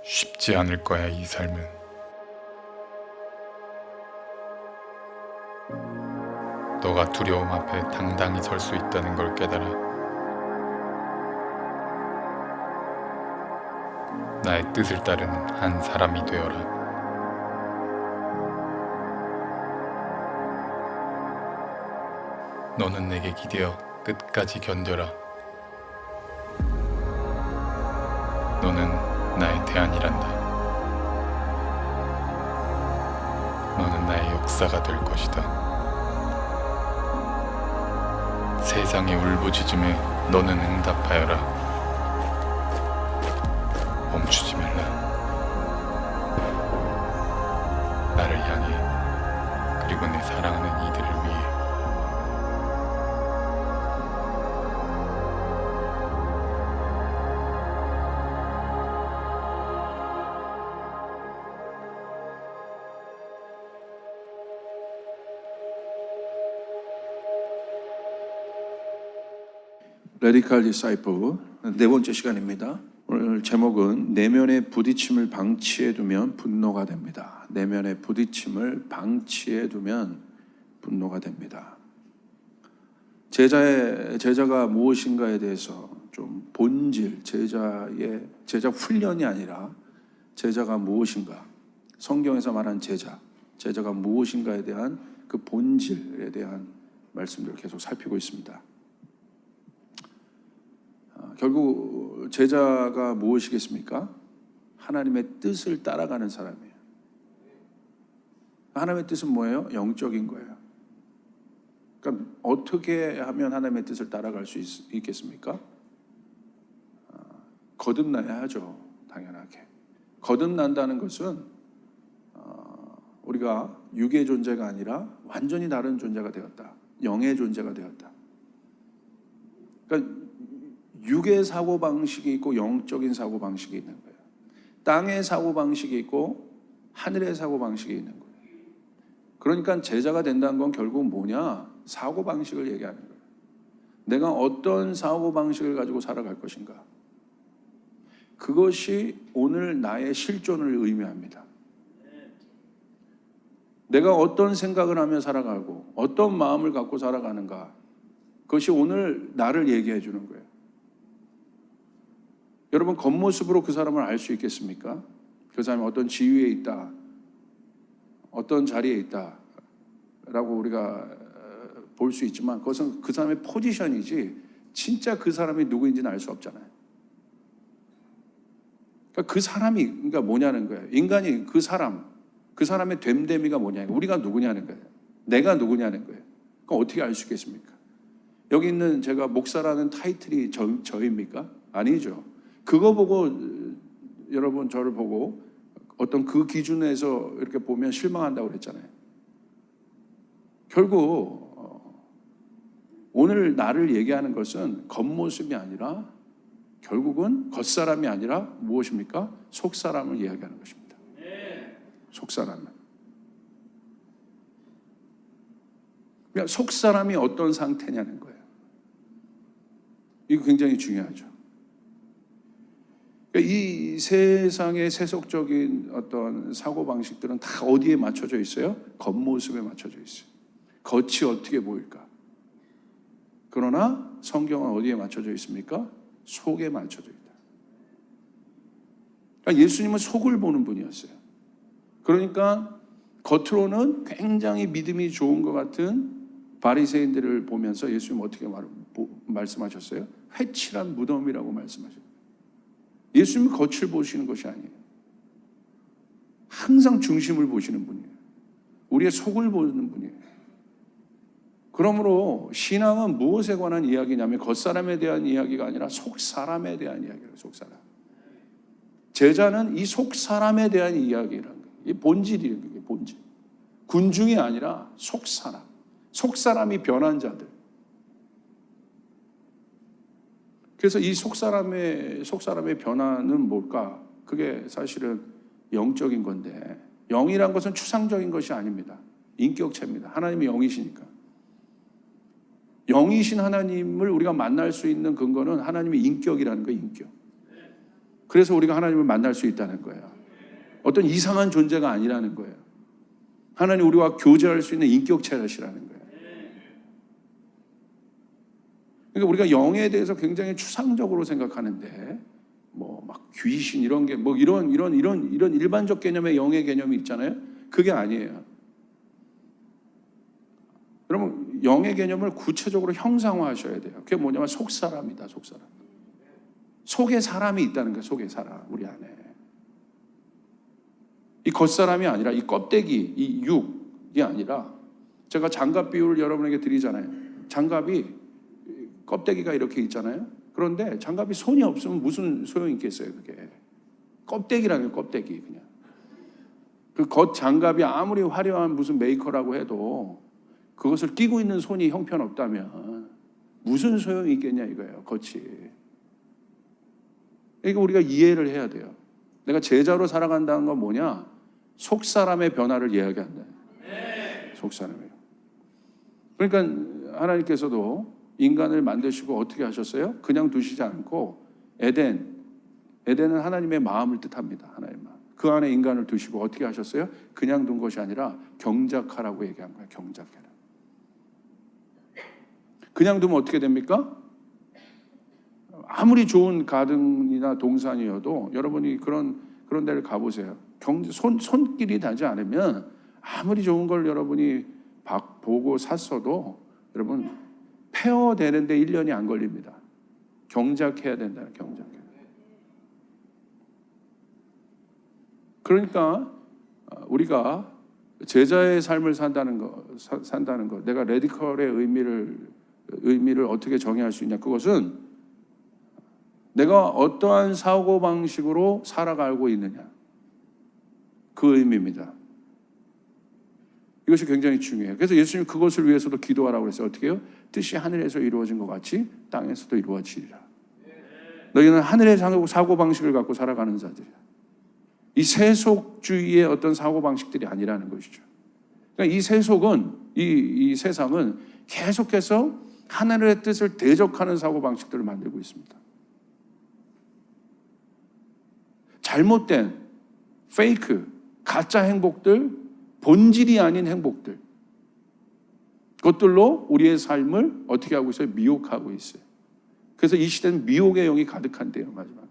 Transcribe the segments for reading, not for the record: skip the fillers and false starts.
쉽지 않을 거야, 이 삶은. 너가 두려움 앞에 당당히 설 수 있다는 걸 깨달아. 나의 뜻을 따르는 한 사람이 되어라. 너는 내게 기대어 끝까지 견뎌라. 너는 나의 대안이란다. 너는 나의 역사가 될 것이다. 세상의 울부짖음에 너는 응답하여라. 멈추지 말라. 나를 향해, 그리고 내 사랑하는 이들을 위해. 레디컬 디사이플 네 번째 시간입니다. 오늘 제목은 내면의 부딪힘을 방치해 두면 분노가 됩니다. 내면의 부딪힘을 방치해 두면 분노가 됩니다. 제자가 무엇인가에 대해서 좀 본질, 제자 훈련이 아니라 제자가 무엇인가, 성경에서 말한 제자가 무엇인가에 대한 그 본질에 대한 말씀들을 계속 살피고 있습니다. 결국 제자가 무엇이겠습니까? 하나님의 뜻을 따라가는 사람이에요. 하나님의 뜻은 뭐예요? 영적인 거예요. 그러니까 어떻게 하면 하나님의 뜻을 따라갈 수 있겠습니까? 거듭나야 하죠. 당연하게. 거듭난다는 것은 우리가 육의 존재가 아니라 완전히 다른 존재가 되었다. 영의 존재가 되었다. 그러니까 육의 사고방식이 있고 영적인 사고방식이 있는 거예요. 땅의 사고방식이 있고 하늘의 사고방식이 있는 거예요. 그러니까 제자가 된다는 건 결국 뭐냐? 사고방식을 얘기하는 거예요. 내가 어떤 사고방식을 가지고 살아갈 것인가? 그것이 오늘 나의 실존을 의미합니다. 내가 어떤 생각을 하며 살아가고 어떤 마음을 갖고 살아가는가? 그것이 오늘 나를 얘기해 주는 거예요. 여러분, 겉모습으로 그 사람을 알 수 있겠습니까? 그 사람이 어떤 지위에 있다, 어떤 자리에 있다 라고 우리가 볼 수 있지만 그것은 그 사람의 포지션이지 진짜 그 사람이 누구인지는 알 수 없잖아요. 그러니까 그 사람이 그러니까 뭐냐는 거예요. 인간이 그 사람의 됨됨이가 뭐냐, 우리가 누구냐는 거예요. 내가 누구냐는 거예요. 그럼 어떻게 알 수 있겠습니까? 여기 있는 제가 목사라는 타이틀이 저입니까? 아니죠. 그거 보고 여러분 저를 보고 어떤 그 기준에서 이렇게 보면 실망한다고 그랬잖아요. 결국 오늘 나를 얘기하는 것은 겉모습이 아니라 결국은 겉사람이 아니라 무엇입니까? 속사람을 이야기하는 것입니다. 속사람을. 그러니까 속사람이 어떤 상태냐는 거예요. 이거 굉장히 중요하죠. 이 세상의 세속적인 어떤 사고방식들은 다 어디에 맞춰져 있어요? 겉모습에 맞춰져 있어요. 겉이 어떻게 보일까? 그러나 성경은 어디에 맞춰져 있습니까? 속에 맞춰져 있다. 그러니까 예수님은 속을 보는 분이었어요. 그러니까 겉으로는 굉장히 믿음이 좋은 것 같은 바리새인들을 보면서 예수님은 어떻게 말씀하셨어요? 회칠한 무덤이라고 말씀하셨어요. 예수님이 겉을 보시는 것이 아니에요. 항상 중심을 보시는 분이에요. 우리의 속을 보는 분이에요. 그러므로 신앙은 무엇에 관한 이야기냐면 겉사람에 대한 이야기가 아니라 속사람에 대한 이야기예요. 속사람. 제자는 이 속사람에 대한 이야기라는 거예요. 이 본질이에요. 이게 본질. 군중이 아니라 속사람. 속사람이 변한 자들. 그래서 이 속사람의 변화는 뭘까? 그게 사실은 영적인 건데, 영이란 것은 추상적인 것이 아닙니다. 인격체입니다. 하나님이 영이시니까. 영이신 하나님을 우리가 만날 수 있는 근거는 하나님의 인격이라는 거예요. 인격. 그래서 우리가 하나님을 만날 수 있다는 거예요. 어떤 이상한 존재가 아니라는 거예요. 하나님 우리와 교제할 수 있는 인격체라시라는 거예요. 그러니까 우리가 영에 대해서 굉장히 추상적으로 생각하는데 뭐 막 귀신 이런 게 뭐 이런 일반적 개념의 영의 개념이 있잖아요. 그게 아니에요. 여러분 영의 개념을 구체적으로 형상화하셔야 돼요. 그게 뭐냐면 속사람이다. 속사람. 속에 사람이 있다는 거예요. 속에 사람 우리 안에. 이 겉사람이 아니라 이 껍데기, 이 육이 아니라 제가 장갑 비유를 여러분에게 드리잖아요. 장갑이 껍데기가 이렇게 있잖아요. 그런데 장갑이 손이 없으면 무슨 소용이 있겠어요, 그게. 껍데기라는 껍데기 그냥. 그 겉 장갑이 아무리 화려한 무슨 메이커라고 해도 그것을 끼고 있는 손이 형편없다면 무슨 소용이 있겠냐 이거예요, 겉이. 그러니까 우리가 이해를 해야 돼요. 내가 제자로 살아간다는 건 뭐냐? 속사람의 변화를 이야기한다. 속사람이에요. 그러니까 하나님께서도 인간을 만드시고 어떻게 하셨어요? 그냥 두시지 않고 에덴은 하나님의 마음을 뜻합니다. 하나님의 마음. 그 안에 인간을 두시고 어떻게 하셨어요? 그냥 둔 것이 아니라 경작하라고 얘기한 거예요. 경작해라. 그냥 두면 어떻게 됩니까? 아무리 좋은 가든이나 동산이어도 여러분이 그런 데를 가보세요. 손길이 닿지 않으면 아무리 좋은 걸 여러분이 보고 샀어도 여러분 폐허되는데 1년이 안 걸립니다. 경작해야 된다. 경작해야. 그러니까 우리가 제자의 삶을 산다는 거, 내가 레디컬의 의미를 어떻게 정의할 수 있냐? 그것은 내가 어떠한 사고방식으로 살아가고 있느냐. 그 의미입니다. 이것이 굉장히 중요해요. 그래서 예수님 그것을 위해서도 기도하라고 그랬어요. 어떻게 해요? 뜻이 하늘에서 이루어진 것 같이 땅에서도 이루어지리라. 너희는 하늘의 사고방식을 갖고 살아가는 자들이야. 이 세속주의의 어떤 사고방식들이 아니라는 것이죠. 그러니까 이 세속은, 이 세상은 계속해서 하늘의 뜻을 대적하는 사고방식들을 만들고 있습니다. 잘못된 페이크, 가짜 행복들, 본질이 아닌 행복들, 그것들로 우리의 삶을 어떻게 하고 있어요? 미혹하고 있어요. 그래서 이 시대는 미혹의 영이 가득한데요. 마지막 때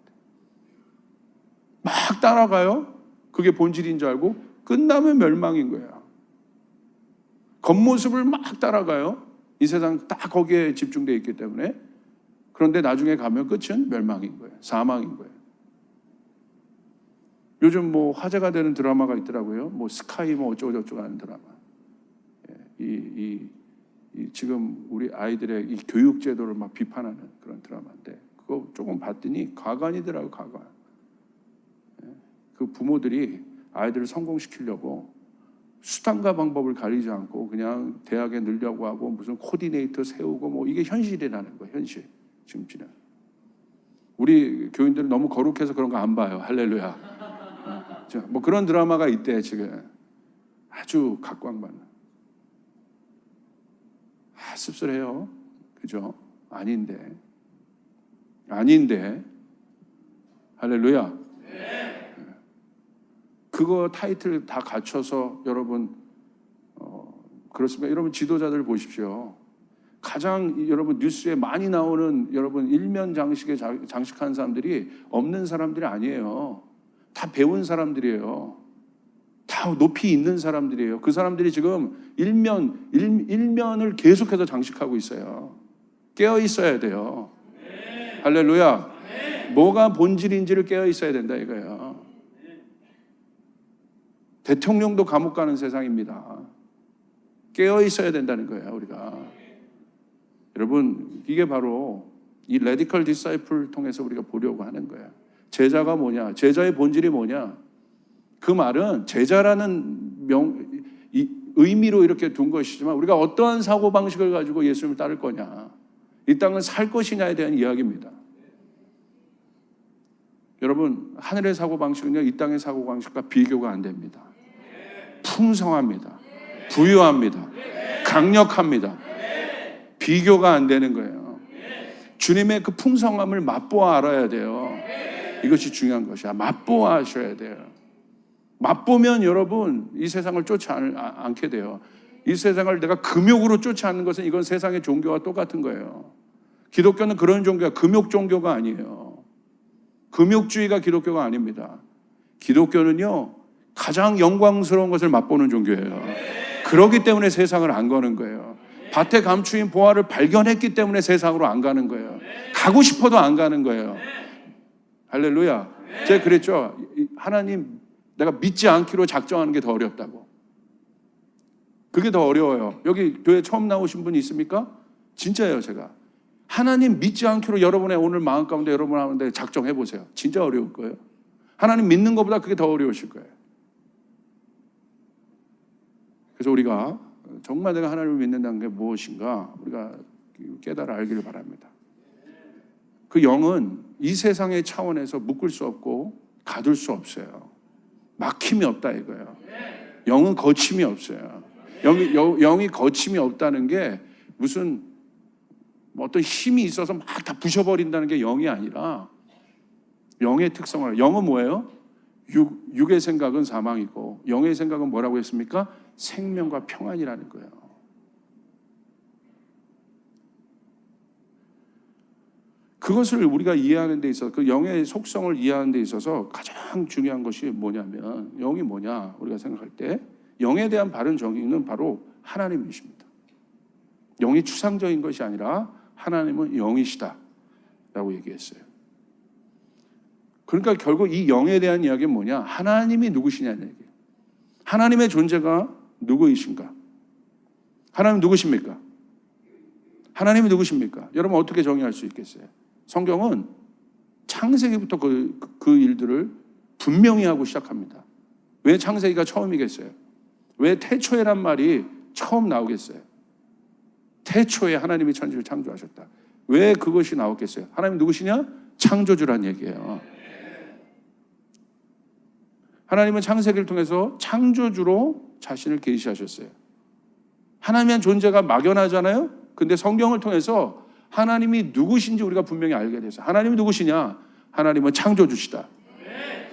막 따라가요. 그게 본질인 줄 알고 끝나면 멸망인 거예요. 겉모습을 막 따라가요. 이 세상 다 거기에 집중되어 있기 때문에. 그런데 나중에 가면 끝은 멸망인 거예요. 사망인 거예요. 요즘 뭐 화제가 되는 드라마가 있더라고요. 뭐 스카이 뭐 어쩌고저쩌고 하는 드라마. 지금 우리 아이들의 이 교육 제도를 막 비판하는 그런 드라마인데 그거 조금 봤더니 가관이더라고요. 가관. 그 부모들이 아이들을 성공시키려고 수단과 방법을 가리지 않고 그냥 대학에 넣으려고 하고 무슨 코디네이터 세우고 뭐 이게 현실이라는 거예요. 현실. 지금 지금 우리 교인들은 너무 거룩해서 그런 거 안 봐요. 할렐루야. 뭐 그런 드라마가 있대 지금. 아주 각광받는. 씁쓸해요. 그죠? 아닌데. 할렐루야. 그거 타이틀 다 갖춰서 여러분 그렇습니까? 여러분 지도자들 보십시오. 가장 여러분 뉴스에 많이 나오는 여러분 일면 장식에 장식한 사람들이 없는 사람들이 아니에요. 다 배운 사람들이에요. 다 높이 있는 사람들이에요. 그 사람들이 지금 일면을 계속해서 장식하고 있어요. 깨어 있어야 돼요. 할렐루야. 뭐가 본질인지를 깨어 있어야 된다 이거예요. 대통령도 감옥 가는 세상입니다. 깨어 있어야 된다는 거예요, 우리가. 여러분, 이게 바로 이 레디컬 디사이플을 통해서 우리가 보려고 하는 거예요. 제자가 뭐냐? 제자의 본질이 뭐냐? 그 말은 제자라는 의미로 이렇게 둔 것이지만 우리가 어떠한 사고방식을 가지고 예수님을 따를 거냐? 이 땅을 살 것이냐에 대한 이야기입니다. 여러분, 하늘의 사고방식은요, 이 땅의 사고방식과 비교가 안 됩니다. 풍성합니다. 부유합니다. 강력합니다. 비교가 안 되는 거예요. 주님의 그 풍성함을 맛보아 알아야 돼요. 이것이 중요한 것이야. 맛보아하셔야 돼요. 맛보면 여러분 이 세상을 쫓지 않게 돼요. 이 세상을 내가 금욕으로 쫓아하는 것은 이건 세상의 종교와 똑같은 거예요. 기독교는 그런 종교가 금욕 종교가 아니에요. 금욕주의가 기독교가 아닙니다. 기독교는요 가장 영광스러운 것을 맛보는 종교예요. 그렇기 때문에 세상을 안 가는 거예요. 밭에 감추인 보화를 발견했기 때문에 세상으로 안 가는 거예요. 가고 싶어도 안 가는 거예요. 할렐루야. 제가 그랬죠. 하나님 내가 믿지 않기로 작정하는 게 더 어렵다고. 그게 더 어려워요. 여기 교회 처음 나오신 분이 있습니까? 진짜예요. 제가 하나님 믿지 않기로 여러분의 오늘 마음 가운데 여러분 하는데 작정해 보세요. 진짜 어려울 거예요. 하나님 믿는 것보다 그게 더 어려우실 거예요. 그래서 우리가 정말 내가 하나님을 믿는다는 게 무엇인가 우리가 깨달아 알기를 바랍니다. 그 영은 이 세상의 차원에서 묶을 수 없고 가둘 수 없어요. 막힘이 없다 이거예요. 영은 거침이 없어요. 영이 거침이 없다는 게 무슨 어떤 힘이 있어서 막 다 부셔버린다는 게 영이 아니라 영의 특성을. 영은 뭐예요? 육의 생각은 사망이고 영의 생각은 뭐라고 했습니까? 생명과 평안이라는 거예요. 그것을 우리가 이해하는 데 있어서 그 영의 속성을 이해하는 데 있어서 가장 중요한 것이 뭐냐면 영이 뭐냐 우리가 생각할 때 영에 대한 바른 정의는 바로 하나님이십니다. 영이 추상적인 것이 아니라 하나님은 영이시다 라고 얘기했어요. 그러니까 결국 이 영에 대한 이야기는 뭐냐? 하나님이 누구시냐는 얘기예요. 하나님의 존재가 누구이신가? 하나님 누구십니까? 하나님이 누구십니까? 여러분 어떻게 정의할 수 있겠어요? 성경은 창세기부터 그 일들을 분명히 하고 시작합니다. 왜 창세기가 처음이겠어요? 왜 태초에란 말이 처음 나오겠어요? 태초에 하나님이 천지를 창조하셨다. 왜 그것이 나왔겠어요? 하나님 누구시냐? 창조주란 얘기예요. 하나님은 창세기를 통해서 창조주로 자신을 계시하셨어요. 하나님의 존재가 막연하잖아요. 근데 성경을 통해서 하나님이 누구신지 우리가 분명히 알게 됐어요. 하나님이 누구시냐? 하나님은 창조주시다.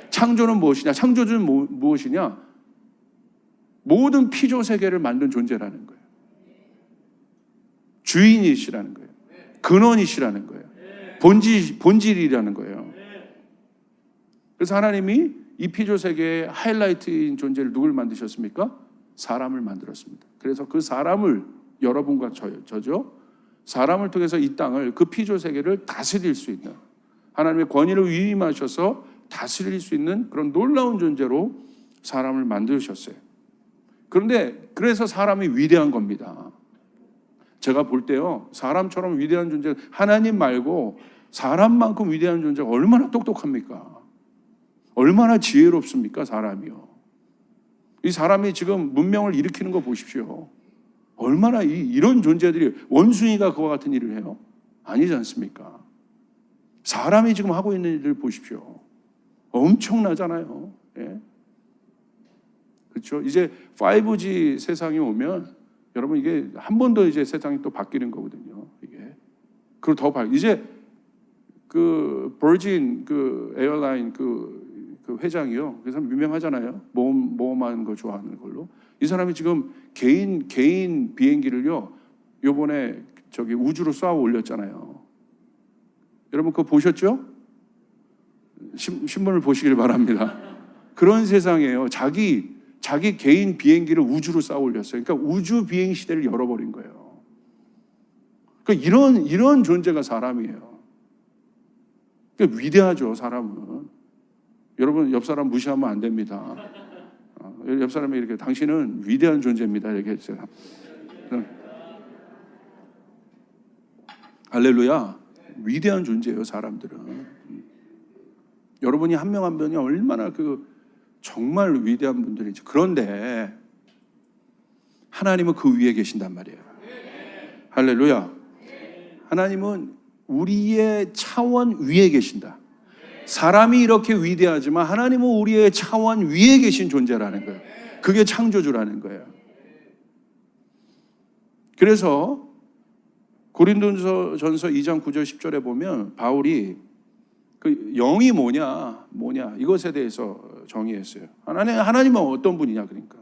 창조는 무엇이냐? 창조주는 무엇이냐? 모든 피조 세계를 만든 존재라는 거예요. 주인이시라는 거예요. 근원이시라는 거예요. 본질이라는 거예요. 그래서 하나님이 이 피조 세계의 하이라이트인 존재를 누굴 만드셨습니까? 사람을 만들었습니다. 그래서 그 사람을 여러분과 저죠. 사람을 통해서 이 땅을 그 피조 세계를 다스릴 수 있는 하나님의 권위를 위임하셔서 다스릴 수 있는 그런 놀라운 존재로 사람을 만드셨어요. 그런데 그래서 사람이 위대한 겁니다. 제가 볼 때요, 사람처럼 위대한 존재, 하나님 말고 사람만큼 위대한 존재가 얼마나 똑똑합니까? 얼마나 지혜롭습니까, 사람이요. 이 사람이 지금 문명을 일으키는 거 보십시오. 얼마나 이런 존재들이 원숭이가 그와 같은 일을 해요? 아니지 않습니까? 사람이 지금 하고 있는 일을 보십시오. 엄청나잖아요. 예? 그렇죠? 이제 5G 세상이 오면 여러분 이게 한 번 더 이제 세상이 또 바뀌는 거거든요. 이게 그리고 더 이제 그 버진 그 에어라인 그 회장이요. 그 사람 유명하잖아요. 모험하는 거 좋아하는 걸로. 이 사람이 지금 개인 비행기를요. 요번에 저기 우주로 쏘아 올렸잖아요. 여러분 그거 보셨죠? 신문을 보시길 바랍니다. 그런 세상이에요. 자기 개인 비행기를 우주로 쌓아 올렸어요. 그러니까 우주 비행 시대를 열어버린 거예요. 그러니까 이런 존재가 사람이에요. 그러니까 위대하죠, 사람은. 여러분 옆 사람 무시하면 안 됩니다. 옆 사람이 이렇게 당신은 위대한 존재입니다 이렇게 했어요. 할렐루야. 위대한 존재예요, 사람들은. 여러분이 한 명 한 명이 얼마나 정말 위대한 분들이지. 그런데 하나님은 그 위에 계신단 말이에요. 할렐루야. 하나님은 우리의 차원 위에 계신다. 사람이 이렇게 위대하지만 하나님은 우리의 차원 위에 계신 존재라는 거예요. 그게 창조주라는 거예요. 그래서 고린도전서 2장 9절 10절에 보면 바울이 그 영이 뭐냐 이것에 대해서 정의했어요. 하나님은 어떤 분이냐 그러니까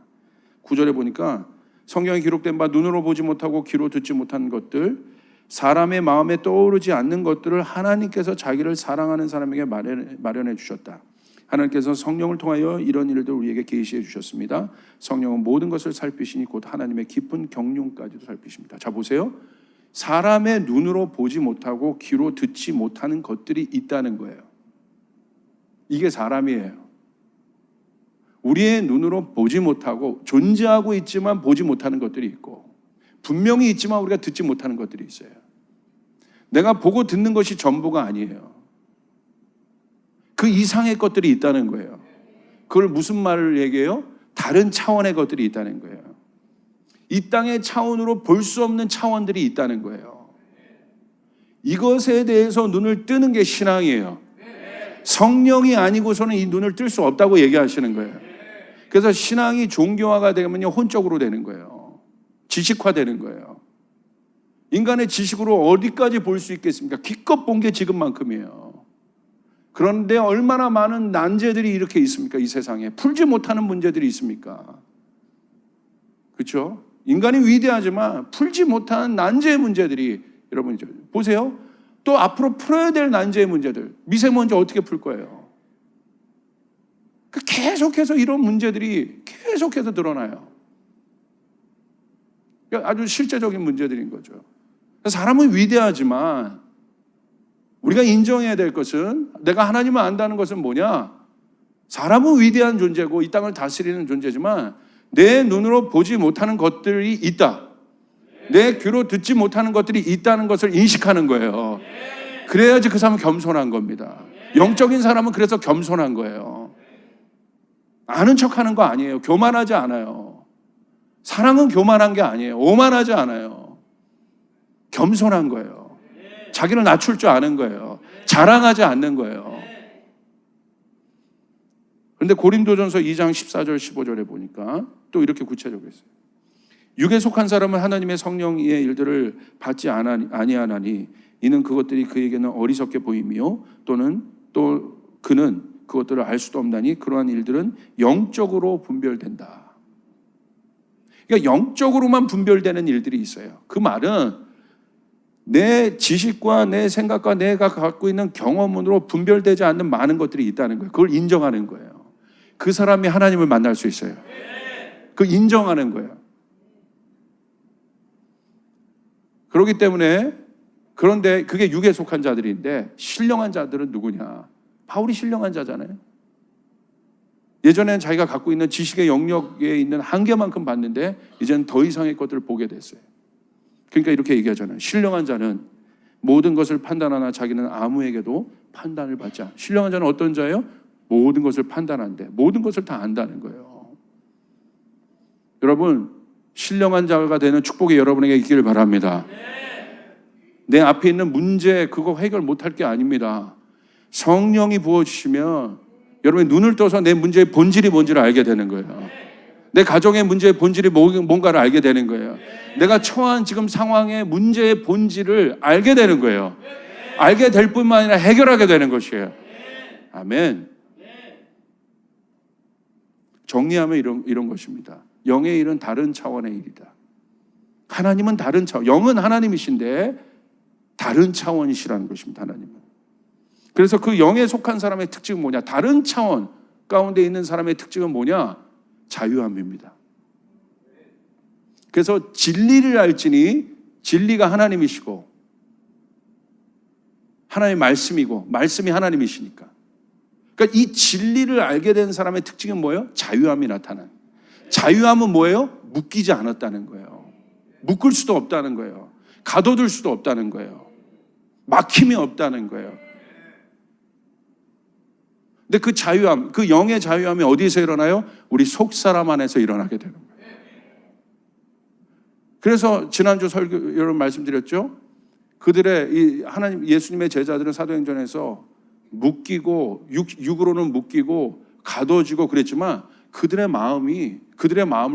9절에 보니까 성경에 기록된 바 눈으로 보지 못하고 귀로 듣지 못한 것들 사람의 마음에 떠오르지 않는 것들을 하나님께서 자기를 사랑하는 사람에게 마련해 주셨다. 하나님께서 성령을 통하여 이런 일들을 우리에게 계시해 주셨습니다. 성령은 모든 것을 살피시니 곧 하나님의 깊은 경륜까지도 살피십니다. 자 보세요. 사람의 눈으로 보지 못하고 귀로 듣지 못하는 것들이 있다는 거예요. 이게 사람이에요. 우리의 눈으로 보지 못하고 존재하고 있지만 보지 못하는 것들이 있고 분명히 있지만 우리가 듣지 못하는 것들이 있어요. 내가 보고 듣는 것이 전부가 아니에요. 그 이상의 것들이 있다는 거예요. 그걸 무슨 말을 얘기해요? 다른 차원의 것들이 있다는 거예요. 이 땅의 차원으로 볼 수 없는 차원들이 있다는 거예요. 이것에 대해서 눈을 뜨는 게 신앙이에요. 성령이 아니고서는 이 눈을 뜰 수 없다고 얘기하시는 거예요. 그래서 신앙이 종교화가 되면요 혼적으로 되는 거예요. 지식화되는 거예요. 인간의 지식으로 어디까지 볼 수 있겠습니까? 기껏 본 게 지금만큼이에요. 그런데 얼마나 많은 난제들이 이렇게 있습니까? 이 세상에 풀지 못하는 문제들이 있습니까? 그렇죠? 인간이 위대하지만 풀지 못한 난제의 문제들이 여러분 보세요. 또 앞으로 풀어야 될 난제의 문제들 미세먼지 어떻게 풀 거예요? 계속해서 이런 문제들이 계속해서 드러나요. 아주 실제적인 문제들인 거죠. 사람은 위대하지만 우리가 인정해야 될 것은 내가 하나님을 안다는 것은 뭐냐? 사람은 위대한 존재고 이 땅을 다스리는 존재지만 내 눈으로 보지 못하는 것들이 있다. 내 귀로 듣지 못하는 것들이 있다는 것을 인식하는 거예요. 그래야지 그 사람은 겸손한 겁니다. 영적인 사람은 그래서 겸손한 거예요. 아는 척하는 거 아니에요. 교만하지 않아요. 사랑은 교만한 게 아니에요. 오만하지 않아요. 겸손한 거예요. 자기를 낮출 줄 아는 거예요. 자랑하지 않는 거예요. 그런데 고린도전서 2장 14절 15절에 보니까 또 이렇게 구체적으로 했어요. 육에 속한 사람은 하나님의 성령의 일들을 받지 아니하나니 이는 그것들이 그에게는 어리석게 보임이요 또는 또 그는 그것들을 알 수도 없나니 그러한 일들은 영적으로 분별된다. 그러니까 영적으로만 분별되는 일들이 있어요. 그 말은 내 지식과 내 생각과 내가 갖고 있는 경험으로 분별되지 않는 많은 것들이 있다는 거예요. 그걸 인정하는 거예요. 그 사람이 하나님을 만날 수 있어요. 그 인정하는 거예요. 그렇기 때문에 그런데 그게 육에 속한 자들인데 신령한 자들은 누구냐? 바울이 신령한 자잖아요. 예전에는 자기가 갖고 있는 지식의 영역에 있는 한계만큼 봤는데 이제는 더 이상의 것들을 보게 됐어요. 그러니까 이렇게 얘기하잖아요. 신령한 자는 모든 것을 판단하나 자기는 아무에게도 판단을 받지 않아. 신령한 자는 어떤 자예요? 모든 것을 판단한대. 모든 것을 다 안다는 거예요. 여러분, 신령한 자가 되는 축복이 여러분에게 있기를 바랍니다. 내 앞에 있는 문제 그거 해결 못할 게 아닙니다. 성령이 부어주시면 여러분이 눈을 떠서 내 문제의 본질이 뭔지를 알게 되는 거예요. 내 가정의 문제의 본질이 뭔가를 알게 되는 거예요. 내가 처한 지금 상황의 문제의 본질을 알게 되는 거예요. 알게 될 뿐만 아니라 해결하게 되는 것이에요. 아멘. 정리하면 이런 것입니다. 영의 일은 다른 차원의 일이다. 하나님은 다른 차원, 영은 하나님이신데 다른 차원이시라는 것입니다. 하나님은. 그래서 그 영에 속한 사람의 특징은 뭐냐? 다른 차원 가운데 있는 사람의 특징은 뭐냐? 자유함입니다. 그래서 진리를 알지니 진리가 하나님이시고 하나님의 말씀이고 말씀이 하나님이시니까. 그러니까 이 진리를 알게 된 사람의 특징은 뭐예요? 자유함이 나타나는. 자유함은 뭐예요? 묶이지 않았다는 거예요. 묶을 수도 없다는 거예요. 가둬둘 수도 없다는 거예요. 막힘이 없다는 거예요. 근데 그 자유함, 그 영의 자유함이 어디서 일어나요? 우리 속사람 안에서 일어나게 되는 거예요. 그래서 지난주 설교 여러분 말씀드렸죠? 그들의 이 하나님 예수님의 제자들은 사도행전에서 묶이고 육으로는 묶이고 가둬지고 그랬지만 그들의 마음을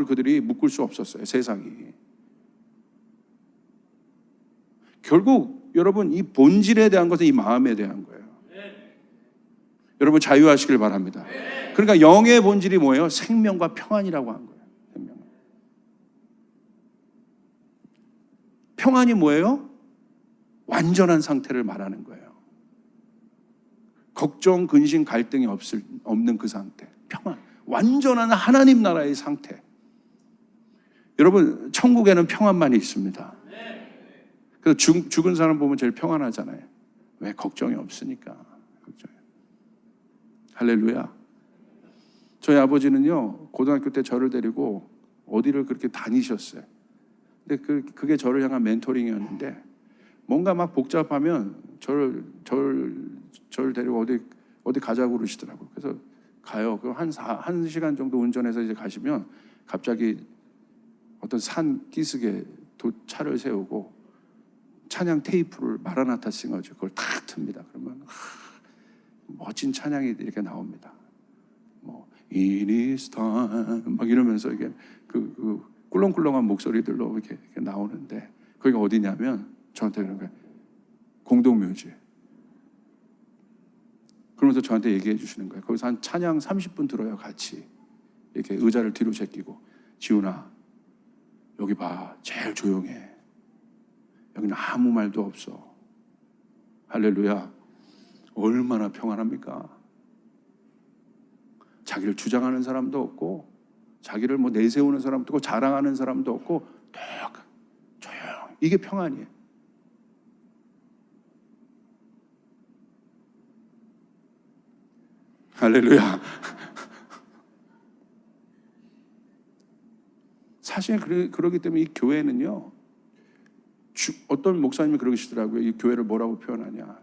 그들이 묶을 수 없었어요. 세상이. 결국 여러분 이 본질에 대한 것은 이 마음에 대한 거예요. 여러분 자유하시길 바랍니다. 그러니까 영의 본질이 뭐예요? 생명과 평안이라고 한 거예요. 생명. 평안이 뭐예요? 완전한 상태를 말하는 거예요. 걱정, 근심, 갈등이 없는 그 상태. 평안. 완전한 하나님 나라의 상태. 여러분, 천국에는 평안만이 있습니다. 그래서 죽은 사람 보면 제일 평안하잖아요. 왜? 걱정이 없으니까. 걱정이. 할렐루야. 저희 아버지는요, 고등학교 때 저를 데리고 어디를 그렇게 다니셨어요. 근데 그게 저를 향한 멘토링이었는데, 뭔가 막 복잡하면 저를 데리고 어디 가자고 그러시더라고요. 그래서 가요. 한 시간 정도 운전해서 이제 가시면 갑자기 어떤 산 기슭에 차를 세우고 찬양 테이프를 마라나타 싱어죠. 그걸 탁 틉니다. 그러면 멋진 찬양이 이렇게 나옵니다. 뭐 In His time 막 이러면서 이게 그 꿀렁꿀렁한 목소리들로 이렇게 나오는데, 거기가 어디냐면 저한테 그런 거예요. 공동묘지. 그러면서 저한테 얘기해 주시는 거예요. 거기서 한 찬양 30분 들어요. 같이 이렇게 의자를 뒤로 제끼고, 지훈아 여기 봐, 제일 조용해. 여기는 아무 말도 없어. 할렐루야. 얼마나 평안합니까? 자기를 주장하는 사람도 없고, 자기를 뭐 내세우는 사람도 없고, 자랑하는 사람도 없고, 딱 조용. 이게 평안이에요. 할렐루야. 사실 그러기 때문에 이 교회는요, 어떤 목사님이 그러시더라고요. 이 교회를 뭐라고 표현하냐.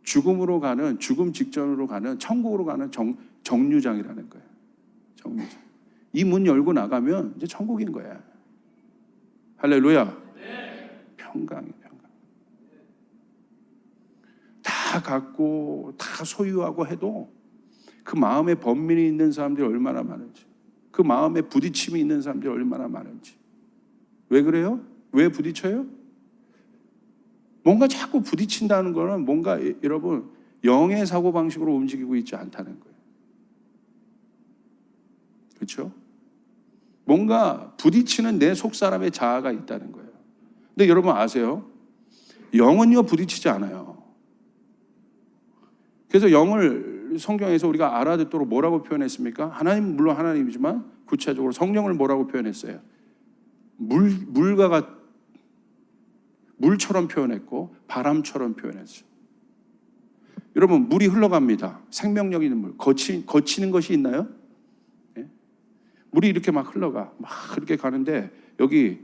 죽음 직전으로 가는, 천국으로 가는 정류장이라는 거예요. 정류장. 이 문 열고 나가면 이제 천국인 거야. 할렐루야. 평강이 평강. 다 갖고 다 소유하고 해도 그 마음에 번민이 있는 사람들이 얼마나 많은지, 그 마음에 부딪힘이 있는 사람들이 얼마나 많은지. 왜 그래요? 왜 부딪혀요? 뭔가 자꾸 부딪힌다는 거는 뭔가 여러분 영의 사고방식으로 움직이고 있지 않다는 거예요. 그렇죠? 뭔가 부딪히는 내 속사람의 자아가 있다는 거예요. 근데 여러분 아세요? 영은요 부딪히지 않아요. 그래서 영을 성경에서 우리가 알아듣도록 뭐라고 표현했습니까? 하나님, 물론 하나님이지만 구체적으로 성령을 뭐라고 표현했어요? 물처럼 표현했고 바람처럼 표현했어요. 여러분 물이 흘러갑니다. 생명력 있는 물. 거치는 것이 있나요? 예? 물이 이렇게 막 흘러가. 막 이렇게 가는데 여기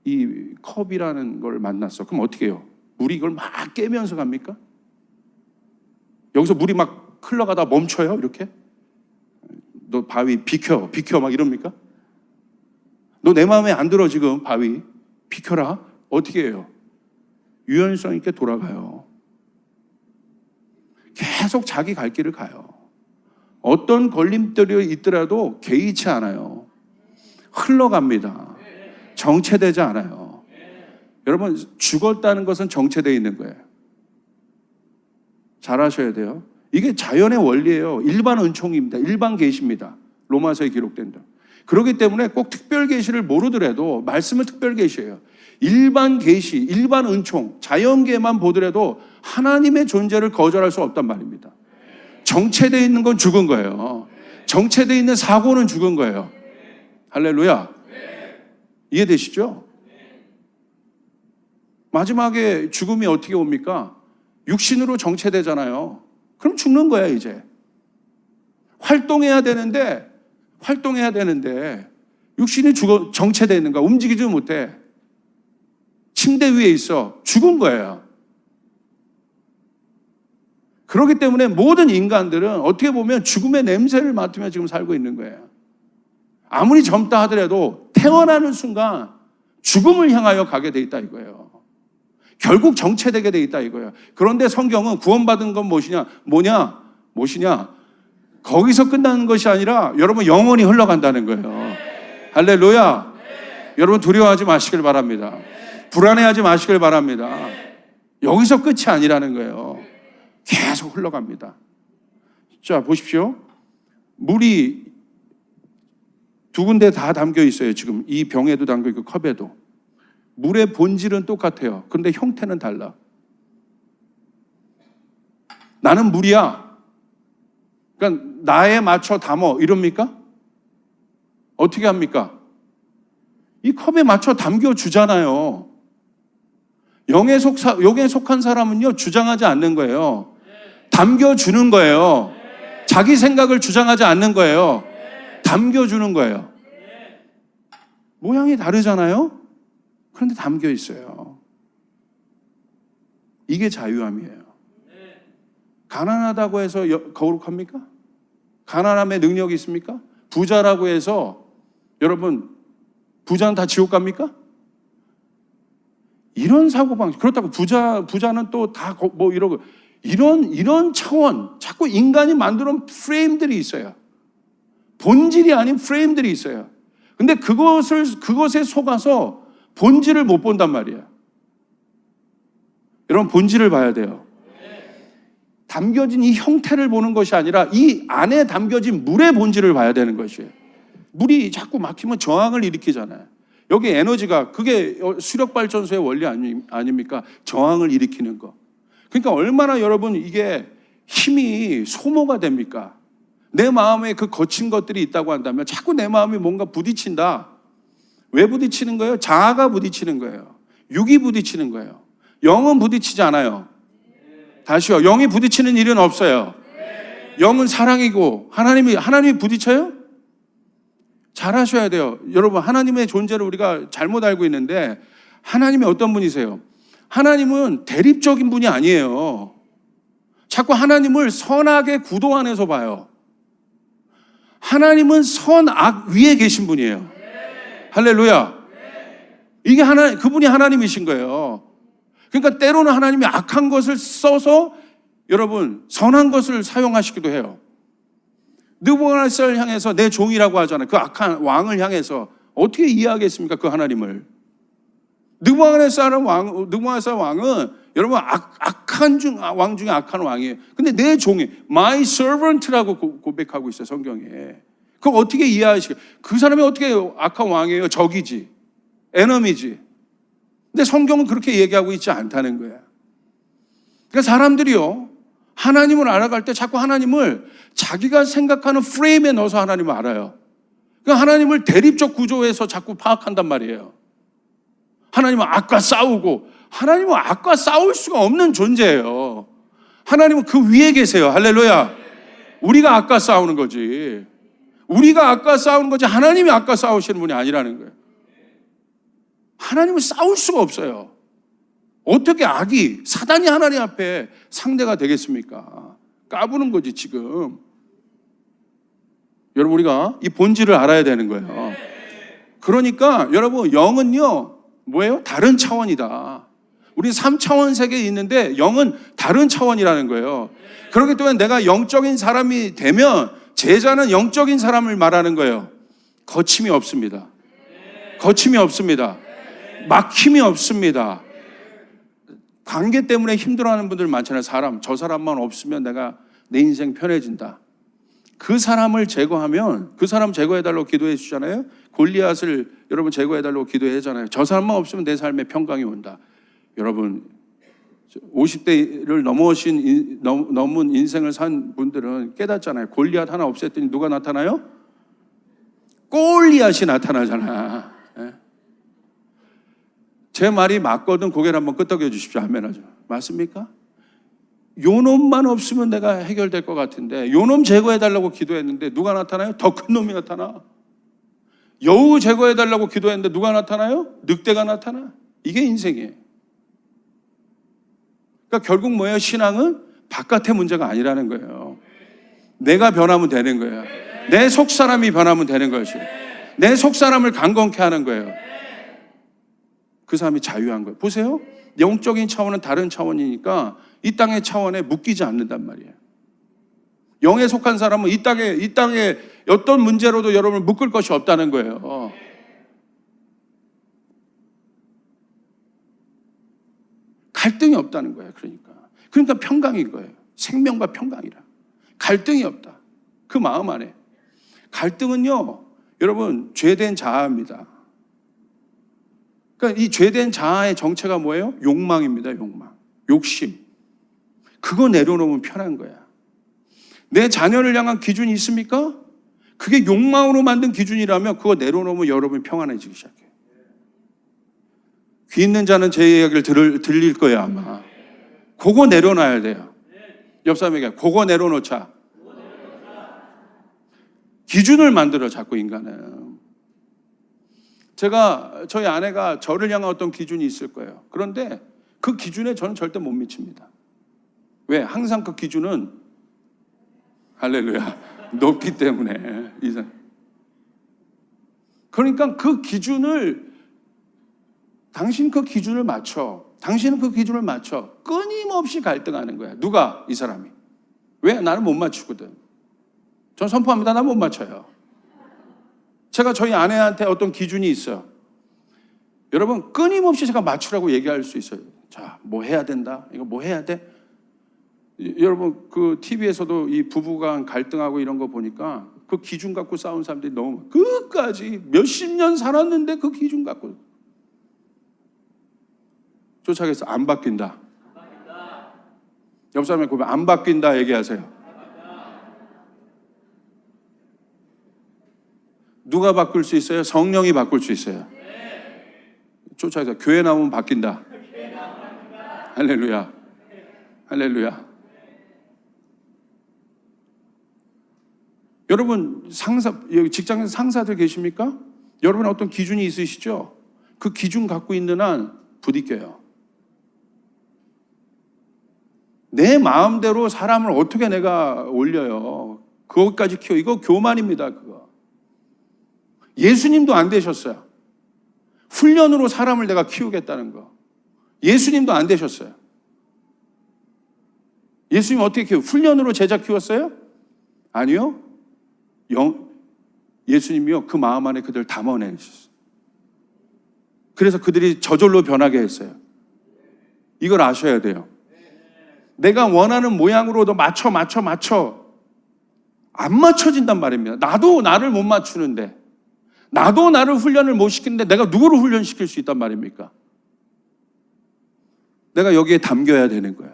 이 컵이라는 걸 만났어. 그럼 어떻게 해요? 물이 이걸 막 깨면서 갑니까? 여기서 물이 막 흘러가다 멈춰요? 이렇게? 너 바위 비켜 막 이럽니까? 너 내 마음에 안 들어 지금 바위 비켜라. 어떻게 해요? 유연성 있게 돌아가요. 계속 자기 갈 길을 가요. 어떤 걸림돌이 있더라도 개의치 않아요. 흘러갑니다. 정체되지 않아요. 여러분 죽었다는 것은 정체되어 있는 거예요. 잘 아셔야 돼요. 이게 자연의 원리예요. 일반 은총입니다. 일반 계시입니다. 로마서에 기록된 대로. 그렇기 때문에 꼭 특별 계시를 모르더라도 말씀은 특별 계시예요. 일반 계시, 일반 은총, 자연계만 보더라도 하나님의 존재를 거절할 수 없단 말입니다. 정체되어 있는 건 죽은 거예요. 정체되어 있는 사고는 죽은 거예요. 할렐루야. 이해되시죠? 마지막에 죽음이 어떻게 옵니까? 육신으로 정체되잖아요. 그럼 죽는 거야 이제. 활동해야 되는데 육신이 정체되어 있는 거야. 움직이지 못해. 침대 위에 있어. 죽은 거예요. 그렇기 때문에 모든 인간들은 어떻게 보면 죽음의 냄새를 맡으며 지금 살고 있는 거예요. 아무리 젊다 하더라도 태어나는 순간 죽음을 향하여 가게 돼 있다 이거예요. 결국 정체되게 돼 있다 이거예요. 그런데 성경은 구원받은 건 무엇이냐? 거기서 끝나는 것이 아니라 여러분 영원히 흘러간다는 거예요. 할렐루야. 여러분 두려워하지 마시길 바랍니다. 불안해하지 마시길 바랍니다. 여기서 끝이 아니라는 거예요. 계속 흘러갑니다. 자, 보십시오. 물이 두 군데 다 담겨 있어요. 지금 이 병에도 담겨 있고 컵에도. 물의 본질은 똑같아요. 그런데 형태는 달라. 나는 물이야. 그러니까 나에 맞춰 담어 이럽니까? 어떻게 합니까? 이 컵에 맞춰 담겨 주잖아요. 영에 속한 사람은요, 주장하지 않는 거예요. 담겨 주는 거예요. 자기 생각을 주장하지 않는 거예요. 담겨 주는 거예요. 모양이 다르잖아요? 그런데 담겨 있어요. 이게 자유함이에요. 가난하다고 해서 거룩합니까? 가난함에 능력이 있습니까? 부자라고 해서 여러분 부자는 다 지옥 갑니까? 이런 사고방식. 그렇다고 부자는 또 다 뭐 이러고 이런 차원, 자꾸 인간이 만드는 프레임들이 있어요. 본질이 아닌 프레임들이 있어요. 근데 그것에 속아서 본질을 못 본단 말이에요. 여러분 본질을 봐야 돼요. 담겨진 이 형태를 보는 것이 아니라 이 안에 담겨진 물의 본질을 봐야 되는 것이에요. 물이 자꾸 막히면 저항을 일으키잖아요. 여기 에너지가 그게 수력발전소의 원리 아닙니까? 저항을 일으키는 거. 그러니까 얼마나 여러분 이게 힘이 소모가 됩니까? 내 마음에 그 거친 것들이 있다고 한다면 자꾸 내 마음이 뭔가 부딪힌다. 왜 부딪히는 거예요? 자아가 부딪히는 거예요. 육이 부딪히는 거예요. 영은 부딪히지 않아요. 다시요. 영이 부딪히는 일은 없어요. 영은 사랑이고 하나님이 부딪혀요? 잘 하셔야 돼요. 여러분 하나님의 존재를 우리가 잘못 알고 있는데 하나님이 어떤 분이세요? 하나님은 대립적인 분이 아니에요. 자꾸 하나님을 선악의 구도 안에서 봐요. 하나님은 선악 위에 계신 분이에요. 할렐루야. 이게 그분이 하나님이신 거예요. 그러니까 때로는 하나님이 악한 것을 써서 여러분 선한 것을 사용하시기도 해요. 느부갓네살을 향해서 내 종이라고 하잖아요. 그 악한 왕을 향해서 어떻게 이해하겠습니까? 그 하나님을. 느부갓네살 왕은 여러분 악한 왕 중에 악한 왕이에요. 근데 내 종이 my servant라고 고백하고 있어요. 성경에. 그걸 어떻게 이해하시겠어요? 그 사람이 어떻게 악한 왕이에요? 적이지. 에너미지. 근데 성경은 그렇게 얘기하고 있지 않다는 거예요. 그러니까 사람들이요, 하나님을 알아갈 때 자꾸 하나님을 자기가 생각하는 프레임에 넣어서 하나님을 알아요. 그러니까 하나님을 대립적 구조에서 자꾸 파악한단 말이에요. 하나님은 악과 싸우고, 하나님은 악과 싸울 수가 없는 존재예요. 하나님은 그 위에 계세요. 할렐루야. 우리가 악과 싸우는 거지. 우리가 악과 싸우는 거지 하나님이 악과 싸우시는 분이 아니라는 거예요. 하나님은 싸울 수가 없어요. 어떻게 사단이 하나님 앞에 상대가 되겠습니까? 까부는 거지 지금. 여러분 우리가 이 본질을 알아야 되는 거예요. 그러니까 여러분 영은요 뭐예요? 다른 차원이다. 우리 3차원 세계에 있는데 영은 다른 차원이라는 거예요. 그렇기 때문에 내가 영적인 사람이 되면 제자는 영적인 사람을 말하는 거예요. 거침이 없습니다. 거침이 없습니다. 막힘이 없습니다. 관계 때문에 힘들어하는 분들 많잖아요. 저 사람만 없으면 내 인생 편해진다. 그 사람을 제거하면 그 사람 제거해달라고 기도해 주잖아요. 골리앗을 여러분 제거해달라고 기도하잖아요. 저 사람만 없으면 내 삶에 평강이 온다. 여러분 50대를 넘은 인생을 산 분들은 깨닫잖아요. 골리앗 하나 없앴더니 누가 나타나요? 골리앗이 나타나잖아. 제 말이 맞거든 고개를 한번 끄덕여 주십시오. 아멘 하죠. 맞습니까? 요놈만 없으면 내가 해결될 것 같은데 요놈 제거해달라고 기도했는데 누가 나타나요? 더 큰 놈이 나타나. 여우 제거해달라고 기도했는데 누가 나타나요? 늑대가 나타나. 이게 인생이에요. 그러니까 결국 뭐예요? 신앙은 바깥의 문제가 아니라는 거예요. 내가 변하면 되는 거예요. 내 속사람이 변하면 되는 것이에요. 내 속사람을 강건케 하는 거예요. 그 사람이 자유한 거예요. 보세요. 영적인 차원은 다른 차원이니까 이 땅의 차원에 묶이지 않는단 말이에요. 영에 속한 사람은 이 땅에 어떤 문제로도 여러분을 묶을 것이 없다는 거예요. 갈등이 없다는 거예요. 그러니까 평강인 거예요. 생명과 평강이라. 갈등이 없다. 그 마음 안에. 갈등은요, 여러분, 죄된 자아입니다. 그러니까 이 죄된 자아의 정체가 뭐예요? 욕망입니다, 욕망. 욕심. 그거 내려놓으면 편한 거야. 내 자녀를 향한 기준이 있습니까? 그게 욕망으로 만든 기준이라면 그거 내려놓으면 여러분이 평안해지기 시작해요. 귀 있는 자는 제 이야기를 들릴 거예요, 아마. 그거 내려놔야 돼요. 옆 사람에게 그거 내려놓자. 기준을 만들어, 자꾸 인간은. 저희 아내가 저를 향한 어떤 기준이 있을 거예요. 그런데 그 기준에 저는 절대 못 미칩니다. 왜? 항상 그 기준은 할렐루야 높기 때문에. 그러니까 그 기준을, 당신은 그 기준을 맞춰 끊임없이 갈등하는 거야. 누가? 이 사람이. 왜? 나는 못 맞추거든. 전 선포합니다. 나 못 맞춰요. 제가 저희 아내한테 어떤 기준이 있어요. 여러분, 끊임없이 제가 맞추라고 얘기할 수 있어요. 자, 뭐 해야 된다. 이거 뭐 해야 돼? 여러분, 그 TV에서도 이 부부간 갈등하고 이런 거 보니까 그 기준 갖고 싸운 사람들이 너무 끝까지 몇십 년 살았는데 그 기준 갖고 쫓아가서 안 바뀐다. 옆 사람에 보면 안 바뀐다 얘기하세요. 누가 바꿀 수 있어요? 성령이 바꿀 수 있어요. 쫓아가서 교회 나오면 바뀐다. 할렐루야. 할렐루야. 여러분, 여기 직장에서 상사들 계십니까? 여러분 어떤 기준이 있으시죠? 그 기준 갖고 있는 한 부딪혀요. 내 마음대로 사람을 어떻게 내가 올려요? 그것까지 키워. 이거 교만입니다, 그거. 예수님도 안 되셨어요. 훈련으로 사람을 내가 키우겠다는 거. 예수님도 안 되셨어요. 예수님 어떻게 키워? 훈련으로 제자 키웠어요? 아니요. 예수님이요, 그 마음 안에 그들 담아내셨어요. 그래서 그들이 저절로 변하게 했어요. 이걸 아셔야 돼요. 내가 원하는 모양으로도 맞춰 안 맞춰진단 말입니다. 나도 나를 못 맞추는데, 나도 나를 훈련을 못 시키는데 내가 누구를 훈련시킬 수 있단 말입니까? 내가 여기에 담겨야 되는 거예요.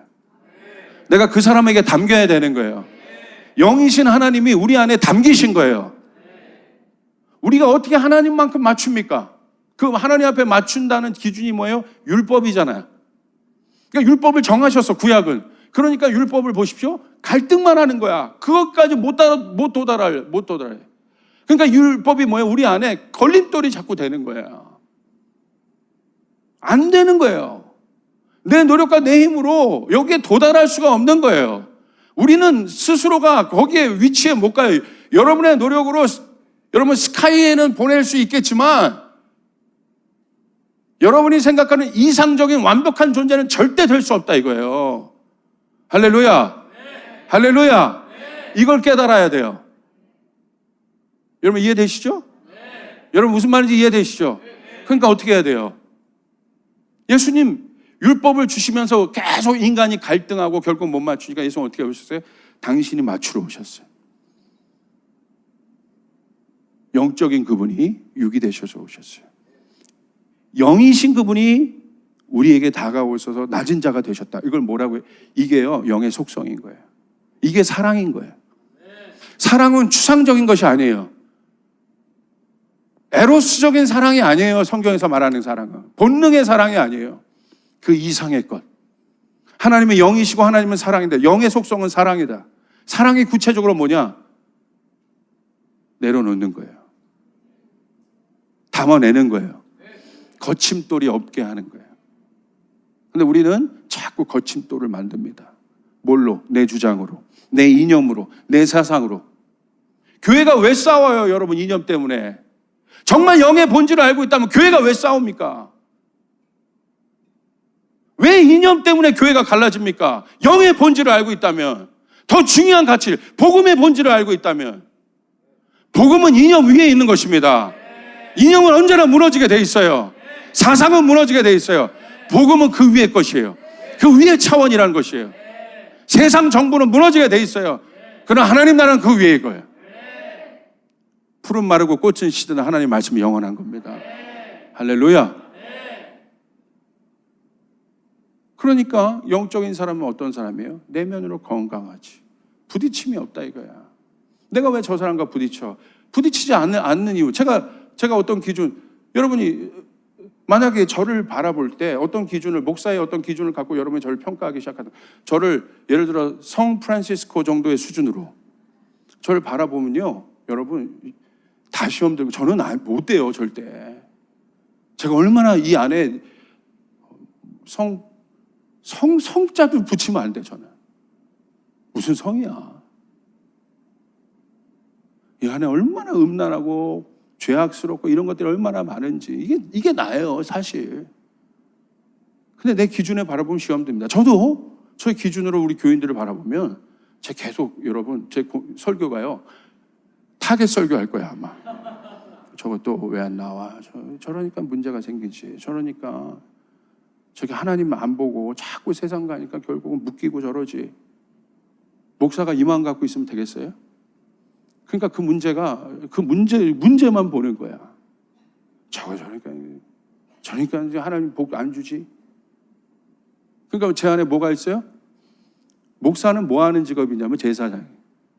내가 그 사람에게 담겨야 되는 거예요. 영이신 하나님이 우리 안에 담기신 거예요. 우리가 어떻게 하나님만큼 맞춥니까? 그 하나님 앞에 맞춘다는 기준이 뭐예요? 율법이잖아요. 그러니까 율법을 정하셨어, 구약은. 그러니까 율법을 보십시오. 갈등만 하는 거야. 그것까지 못 도달해. 그러니까 율법이 뭐예요? 우리 안에 걸림돌이 자꾸 되는 거야. 안 되는 거예요. 내 노력과 내 힘으로 여기에 도달할 수가 없는 거예요. 우리는 스스로가 거기에 위치에 못 가요. 여러분의 노력으로 여러분 스카이에는 보낼 수 있겠지만 여러분이 생각하는 이상적인 완벽한 존재는 절대 될 수 없다 이거예요. 할렐루야. 네. 할렐루야. 네. 이걸 깨달아야 돼요. 여러분 이해되시죠? 네. 여러분 무슨 말인지 이해되시죠? 네. 그러니까 어떻게 해야 돼요? 예수님 율법을 주시면서 계속 인간이 갈등하고 결국 못 맞추니까 예수님 어떻게 오셨어요? 당신이 맞추러 오셨어요. 영적인 그분이 육이 되셔서 오셨어요. 영이신 그분이 우리에게 다가오셔서 낮은 자가 되셨다. 이걸 뭐라고 해요? 이게요, 영의 속성인 거예요. 이게 사랑인 거예요. 사랑은 추상적인 것이 아니에요. 에로스적인 사랑이 아니에요. 성경에서 말하는 사랑은. 본능의 사랑이 아니에요. 그 이상의 것. 하나님은 영이시고 하나님은 사랑인데 영의 속성은 사랑이다. 사랑이 구체적으로 뭐냐? 내려놓는 거예요. 담아내는 거예요. 거침돌이 없게 하는 거예요. 근데 우리는 자꾸 거침돌을 만듭니다. 뭘로? 내 주장으로, 내 이념으로, 내 사상으로. 교회가 왜 싸워요, 여러분? 이념 때문에. 정말 영의 본질을 알고 있다면 교회가 왜 싸웁니까? 왜 이념 때문에 교회가 갈라집니까? 영의 본질을 알고 있다면, 더 중요한 가치, 복음의 본질을 알고 있다면. 복음은 이념 위에 있는 것입니다. 이념은 언제나 무너지게 돼 있어요. 사상은 무너지게 돼 있어요. 복음은 그 위의 것이에요. 그 위의 차원이라는 것이에요. 세상 정부는 무너지게 돼 있어요. 그러나 하나님 나라는 그 위에 거예요. 푸른 마르고 꽃은 시드는 하나님 말씀이 영원한 겁니다. 할렐루야. 그러니까 영적인 사람은 어떤 사람이에요? 내면으로 건강하지. 부딪힘이 없다 이거야. 내가 왜 저 사람과 부딪혀? 부딪히지 않는 이유. 제가 어떤 기준, 여러분이 만약에 저를 바라볼 때 어떤 기준을, 목사의 어떤 기준을 갖고 여러분이 저를 평가하기 시작하다. 저를 예를 들어 성 프란시스코 정도의 수준으로 저를 바라보면요, 여러분 다 시험 들고 저는 못 돼요 절대. 제가 얼마나 이 안에 성자도 붙이면 안 돼. 저는 무슨 성이야. 이 안에 얼마나 음란하고 죄악스럽고 이런 것들이 얼마나 많은지 이게 나예요 사실. 근데 내 기준에 바라보면 시험됩니다. 저도 저의 기준으로 우리 교인들을 바라보면 제 계속 여러분 제 설교가요 타겟 설교할 거야 아마. 저것도 왜 안 나와? 저러니까 문제가 생기지. 저러니까 저기 하나님 안 보고 자꾸 세상 가니까 결국은 묶이고 저러지. 목사가 이만 갖고 있으면 되겠어요? 그러니까 그 문제만 보는 거야. 저러니까 이제 하나님 복 안 주지. 그러니까 제 안에 뭐가 있어요? 목사는 뭐 하는 직업이냐면 제사장,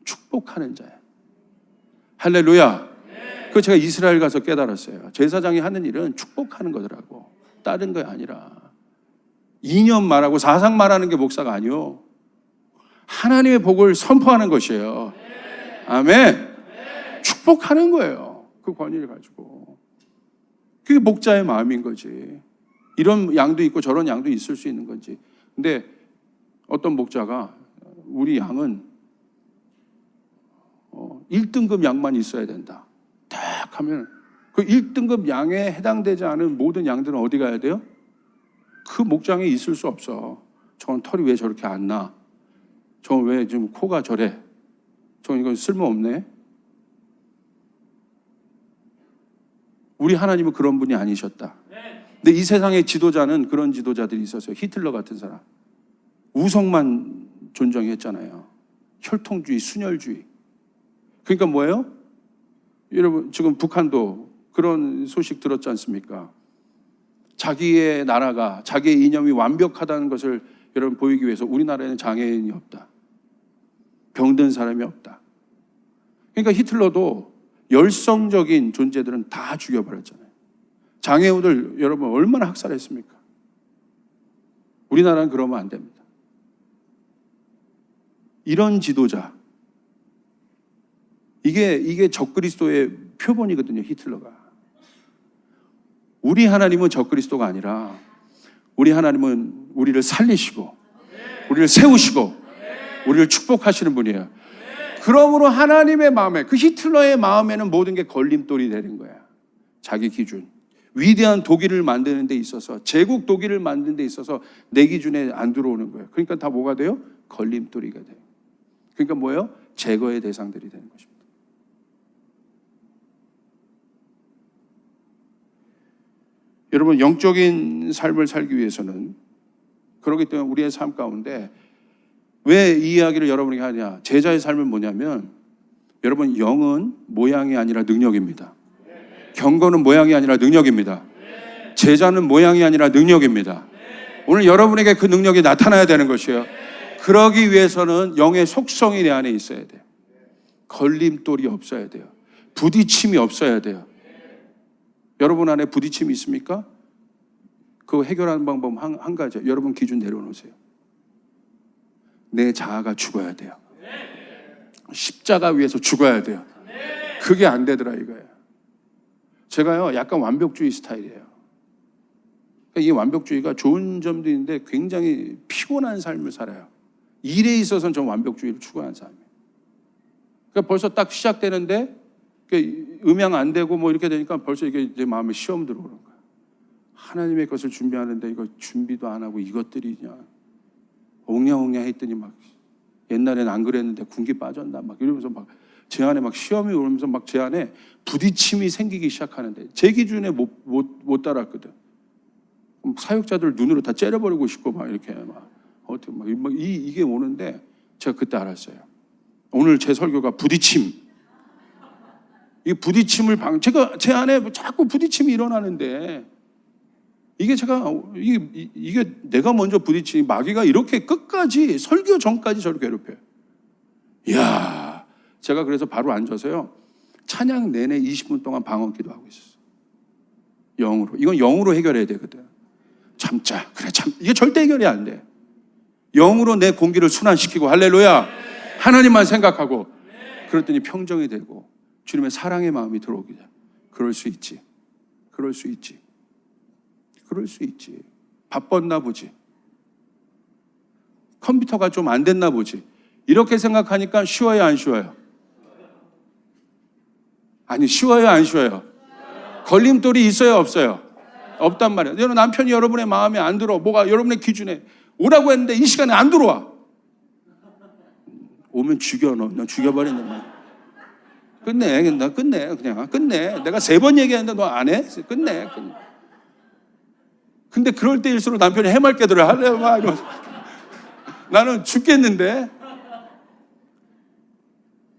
축복하는 자야. 할렐루야. 그 제가 이스라엘 가서 깨달았어요. 제사장이 하는 일은 축복하는 거더라고. 다른 거 아니라. 이념 말하고 사상 말하는 게 목사가 아니요. 하나님의 복을 선포하는 것이에요. 아멘. 축복하는 거예요. 그 권위를 가지고. 그게 목자의 마음인 거지. 이런 양도 있고 저런 양도 있을 수 있는 건지. 근데 어떤 목자가 우리 양은 1등급 양만 있어야 된다. 딱 하면 그 1등급 양에 해당되지 않은 모든 양들은 어디 가야 돼요? 그 목장에 있을 수 없어. 저건 털이 왜 저렇게 안 나? 저건 왜 지금 코가 저래? 저건 이건 쓸모없네? 우리 하나님은 그런 분이 아니셨다. 근데 이 세상의 지도자는 그런 지도자들이 있었어요. 히틀러 같은 사람. 우성만 존경했잖아요. 혈통주의, 순혈주의. 그러니까 뭐예요? 여러분 지금 북한도 그런 소식 들었지 않습니까? 자기의 나라가 자기의 이념이 완벽하다는 것을 여러분 보이기 위해서 우리나라에는 장애인이 없다. 병든 사람이 없다. 그러니까 히틀러도 열성적인 존재들은 다 죽여버렸잖아요. 장애우들 여러분 얼마나 학살했습니까? 우리나라는 그러면 안 됩니다. 이런 지도자, 이게 적그리스도의 표본이거든요. 히틀러가. 우리 하나님은 적그리스도가 아니라 우리 하나님은 우리를 살리시고 우리를 세우시고 우리를 축복하시는 분이에요. 그러므로 하나님의 마음에, 그 히틀러의 마음에는 모든 게 걸림돌이 되는 거야. 자기 기준. 위대한 독일을 만드는 데 있어서, 제국 독일을 만드는 데 있어서 내 기준에 안 들어오는 거예요. 그러니까 다 뭐가 돼요? 걸림돌이가 돼요. 그러니까 뭐예요? 제거의 대상들이 되는 것입니다. 여러분 영적인 삶을 살기 위해서는, 그렇기 때문에 우리의 삶 가운데 왜 이 이야기를 여러분에게 하냐? 제자의 삶은 뭐냐면, 여러분 영은 모양이 아니라 능력입니다. 경건은 모양이 아니라 능력입니다. 제자는 모양이 아니라 능력입니다. 오늘 여러분에게 그 능력이 나타나야 되는 것이에요. 그러기 위해서는 영의 속성이 내 안에 있어야 돼요. 걸림돌이 없어야 돼요. 부딪힘이 없어야 돼요. 여러분 안에 부딪힘이 있습니까? 그거 해결하는 방법 한 가지예요. 여러분 기준 내려놓으세요. 내 자아가 죽어야 돼요. 십자가 위에서 죽어야 돼요. 그게 안 되더라 이거예요. 제가요 약간 완벽주의 스타일이에요. 이 완벽주의가 좋은 점도 있는데 굉장히 피곤한 삶을 살아요. 일에 있어서는 좀 완벽주의를 추구하는 사람이에요. 그러니까 벌써 딱 시작되는데 음양 안 되고 뭐 이렇게 되니까 벌써 이게 내 마음에 시험 들어오는 거야. 하나님의 것을 준비하는데 이거 준비도 안 하고 이것들이 그냥 옹냐옹냐 했더니 막 옛날엔 안 그랬는데 군기 빠졌나 막 이러면서 막 제 안에 막 시험이 오면서 막 제 안에 부딪힘이 생기기 시작하는데 제 기준에 못 따랐거든. 사역자들 눈으로 다 째려버리고 싶고 막 이렇게 막 어떻게 막 이게 오는데 제가 그때 알았어요. 오늘 제 설교가 부딪힘. 이 부딪힘을 제가 제 안에 자꾸 부딪힘이 일어나는데 이게 내가 먼저 부딪히니 마귀가 이렇게 끝까지 설교 전까지 저를 괴롭혀요. 이야, 제가 그래서 바로 앉아서요. 찬양 내내 20분 동안 방언 기도하고 있었어요. 영으로. 이건 영으로 해결해야 되거든. 참자. 그래, 이게 절대 해결이 안 돼. 영으로 내 공기를 순환시키고, 할렐루야. 하나님만 생각하고. 그랬더니 평정이 되고, 주님의 사랑의 마음이 들어오게 돼. 그럴 수 있지. 그럴 수 있지. 그럴 수 있지. 바빴나 보지. 컴퓨터가 좀 안 됐나 보지. 이렇게 생각하니까 쉬워요, 안 쉬워요? 아니, 쉬워요, 안 쉬워요? 걸림돌이 있어요, 없어요? 없단 말이에요. 여러분, 남편이 여러분의 마음에 안 들어. 뭐가 여러분의 기준에 오라고 했는데 이 시간에 안 들어와. 오면 죽여, 너 죽여버린단 말이야. 끝내. 그냥 끝내. 내가 3번 얘기했는데 너 안 해? 끝내. 근데 그럴 때일수록 남편이 해맑게들어 할래요, 막 이러면서. 나는 죽겠는데.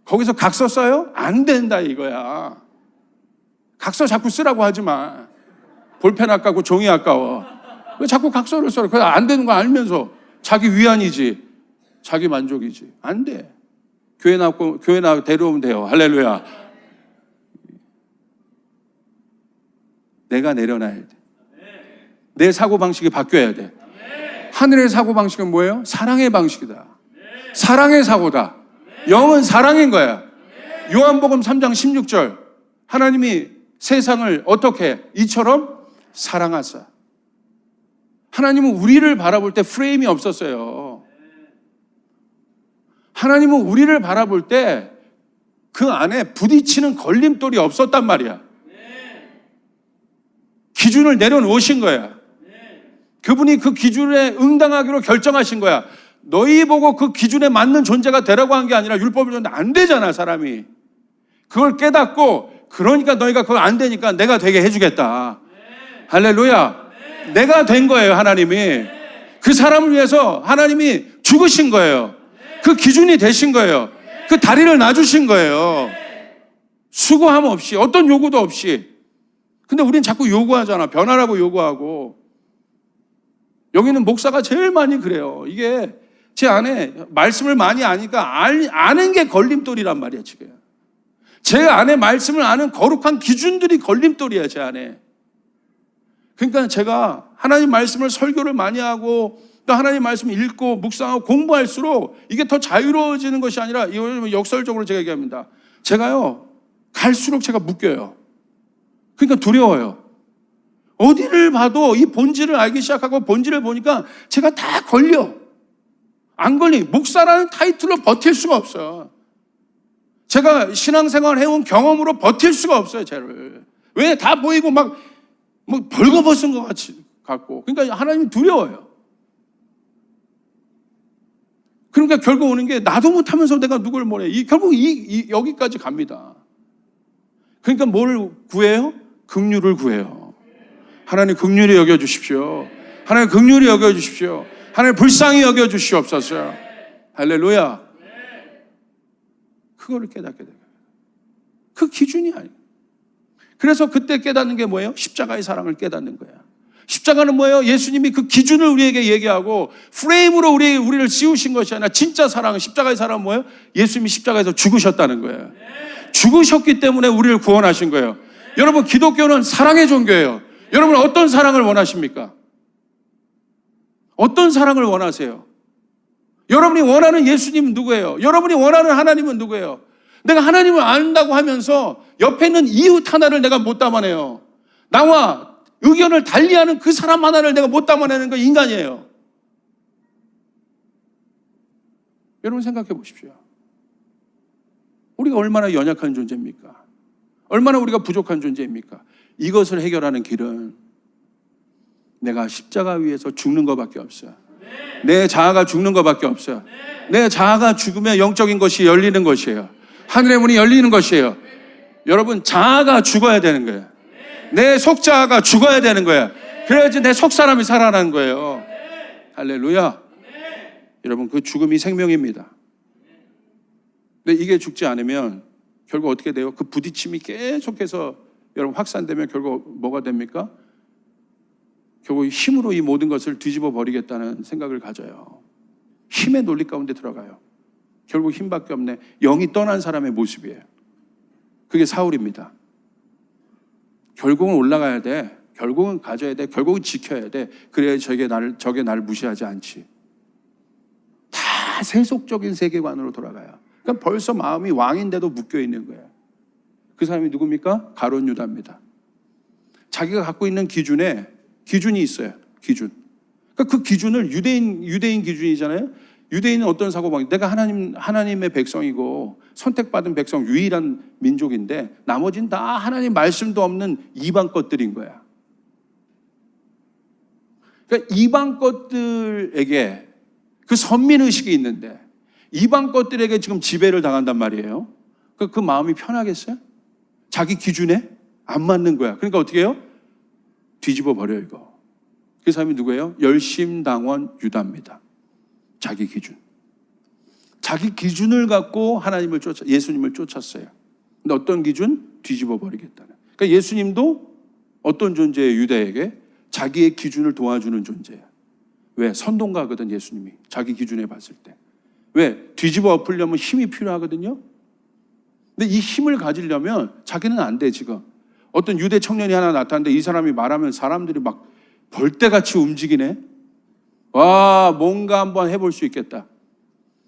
거기서 각서 써요? 안 된다 이거야. 각서 자꾸 쓰라고 하지 마. 볼펜 아까워, 종이 아까워. 왜 자꾸 각서를 써요? 그거 안 되는 거 알면서. 자기 위안이지. 자기 만족이지. 안 돼. 교회 데려오면 돼요. 할렐루야. 내가 내려놔야 돼. 내 사고방식이 바뀌어야 돼. 하늘의 사고방식은 뭐예요? 사랑의 방식이다. 사랑의 사고다. 영은 사랑인 거야. 요한복음 3장 16절. 하나님이 세상을 어떻게 이처럼 사랑하사. 하나님은 우리를 바라볼 때 프레임이 없었어요. 하나님은 우리를 바라볼 때 그 안에 부딪히는 걸림돌이 없었단 말이야. 기준을 내려놓으신 거야. 그분이 그 기준에 응당하기로 결정하신 거야. 너희 보고 그 기준에 맞는 존재가 되라고 한 게 아니라 율법을 줬는데 안 되잖아, 사람이. 그걸 깨닫고, 그러니까 너희가 그거 안 되니까 내가 되게 해주겠다. 할렐루야. 내가 된 거예요, 하나님이. 그 사람을 위해서 하나님이 죽으신 거예요. 그 기준이 되신 거예요. 그 다리를 놔주신 거예요. 수고함 없이, 어떤 요구도 없이. 근데 우린 자꾸 요구하잖아. 변하라고 요구하고. 여기는 목사가 제일 많이 그래요. 이게 제 안에 말씀을 많이 아니까 아는 게 걸림돌이란 말이야, 지금. 제 안에 말씀을 아는 거룩한 기준들이 걸림돌이야, 제 안에. 그러니까 제가 하나님 말씀을 설교를 많이 하고 또 하나님 말씀을 읽고 묵상하고 공부할수록 이게 더 자유로워지는 것이 아니라, 이걸 역설적으로 제가 얘기합니다. 제가요, 갈수록 제가 묶여요. 그러니까 두려워요. 어디를 봐도 이 본질을 알기 시작하고 본질을 보니까 제가 다 걸려. 안 걸리. 목사라는 타이틀로 버틸 수가 없어요. 제가 신앙생활 해온 경험으로 버틸 수가 없어요, 쟤를. 왜? 다 보이고 막 벌거벗은 것 같고. 그러니까 하나님이 두려워요. 그러니까 결국 오는 게 나도 못하면서 내가 누굴 뭐래. 결국 여기까지 갑니다. 그러니까 뭘 구해요? 긍휼을 구해요. 하나님 긍휼히 여겨주십시오. 하나님 긍휼히 여겨주십시오. 하나님 불쌍히 여겨주시옵소서. 할렐루야. 그거를 깨닫게 돼요. 그 기준이 아니에요. 그래서 그때 깨닫는 게 뭐예요? 십자가의 사랑을 깨닫는 거야. 십자가는 뭐예요? 예수님이 그 기준을 우리에게 얘기하고 프레임으로 우리를 씌우신 것이 아니라 진짜 사랑은, 십자가의 사랑은 뭐예요? 예수님이 십자가에서 죽으셨다는 거예요. 죽으셨기 때문에 우리를 구원하신 거예요. 여러분, 기독교는 사랑의 종교예요. 여러분, 어떤 사랑을 원하십니까? 어떤 사랑을 원하세요? 여러분이 원하는 예수님은 누구예요? 여러분이 원하는 하나님은 누구예요? 내가 하나님을 안다고 하면서 옆에 있는 이웃 하나를 내가 못 담아내요. 나와 의견을 달리하는 그 사람 하나를 내가 못 담아내는 거 인간이에요. 여러분 생각해 보십시오. 우리가 얼마나 연약한 존재입니까? 얼마나 우리가 부족한 존재입니까? 이것을 해결하는 길은 내가 십자가 위에서 죽는 것밖에 없어요. 내 자아가 죽는 것밖에 없어요. 내 자아가 죽으면 영적인 것이 열리는 것이에요. 하늘의 문이 열리는 것이에요. 여러분, 자아가 죽어야 되는 거예요. 내 속자아가 죽어야 되는 거예요. 그래야지 내 속사람이 살아나는 거예요. 할렐루야. 여러분, 그 죽음이 생명입니다. 근데 이게 죽지 않으면 결국 어떻게 돼요? 그 부딪힘이 계속해서 여러분 확산되면 결국 뭐가 됩니까? 결국 힘으로 이 모든 것을 뒤집어 버리겠다는 생각을 가져요. 힘의 논리 가운데 들어가요. 결국 힘밖에 없네. 영이 떠난 사람의 모습이에요. 그게 사울입니다. 결국은 올라가야 돼. 결국은 가져야 돼. 결국은 지켜야 돼. 그래야 저게 나를 무시하지 않지. 다 세속적인 세계관으로 돌아가요. 그러니까 벌써 마음이 왕인데도 묶여 있는 거예요. 그 사람이 누굽니까? 가룟 유다입니다. 자기가 갖고 있는 기준에 기준이 있어요. 기준. 그러니까 그 기준을 유대인 기준이잖아요. 유대인은 어떤 사고방식? 내가 하나님의 백성이고 선택받은 백성 유일한 민족인데 나머지는 다 하나님 말씀도 없는 이방 것들인 거야. 그러니까 이방 것들에게 그 선민의식이 있는데 이방 것들에게 지금 지배를 당한단 말이에요. 그 마음이 편하겠어요? 자기 기준에 안 맞는 거야. 그러니까 어떻게 해요? 뒤집어 버려 이거. 그 사람이 누구예요? 열심당원 유다입니다. 자기 기준. 자기 기준을 갖고 예수님을 쫓았어요. 근데 어떤 기준? 뒤집어 버리겠다는. 그러니까 예수님도 어떤 존재예요? 유다에게 자기의 기준을 도와주는 존재야. 왜? 선동가거든 예수님이. 자기 기준에 봤을 때. 왜? 뒤집어 엎으려면 힘이 필요하거든요. 근데 이 힘을 가지려면 자기는 안 돼 지금. 어떤 유대 청년이 하나 나타났는데 이 사람이 말하면 사람들이 막 벌떼같이 움직이네. 와, 뭔가 한번 해볼 수 있겠다.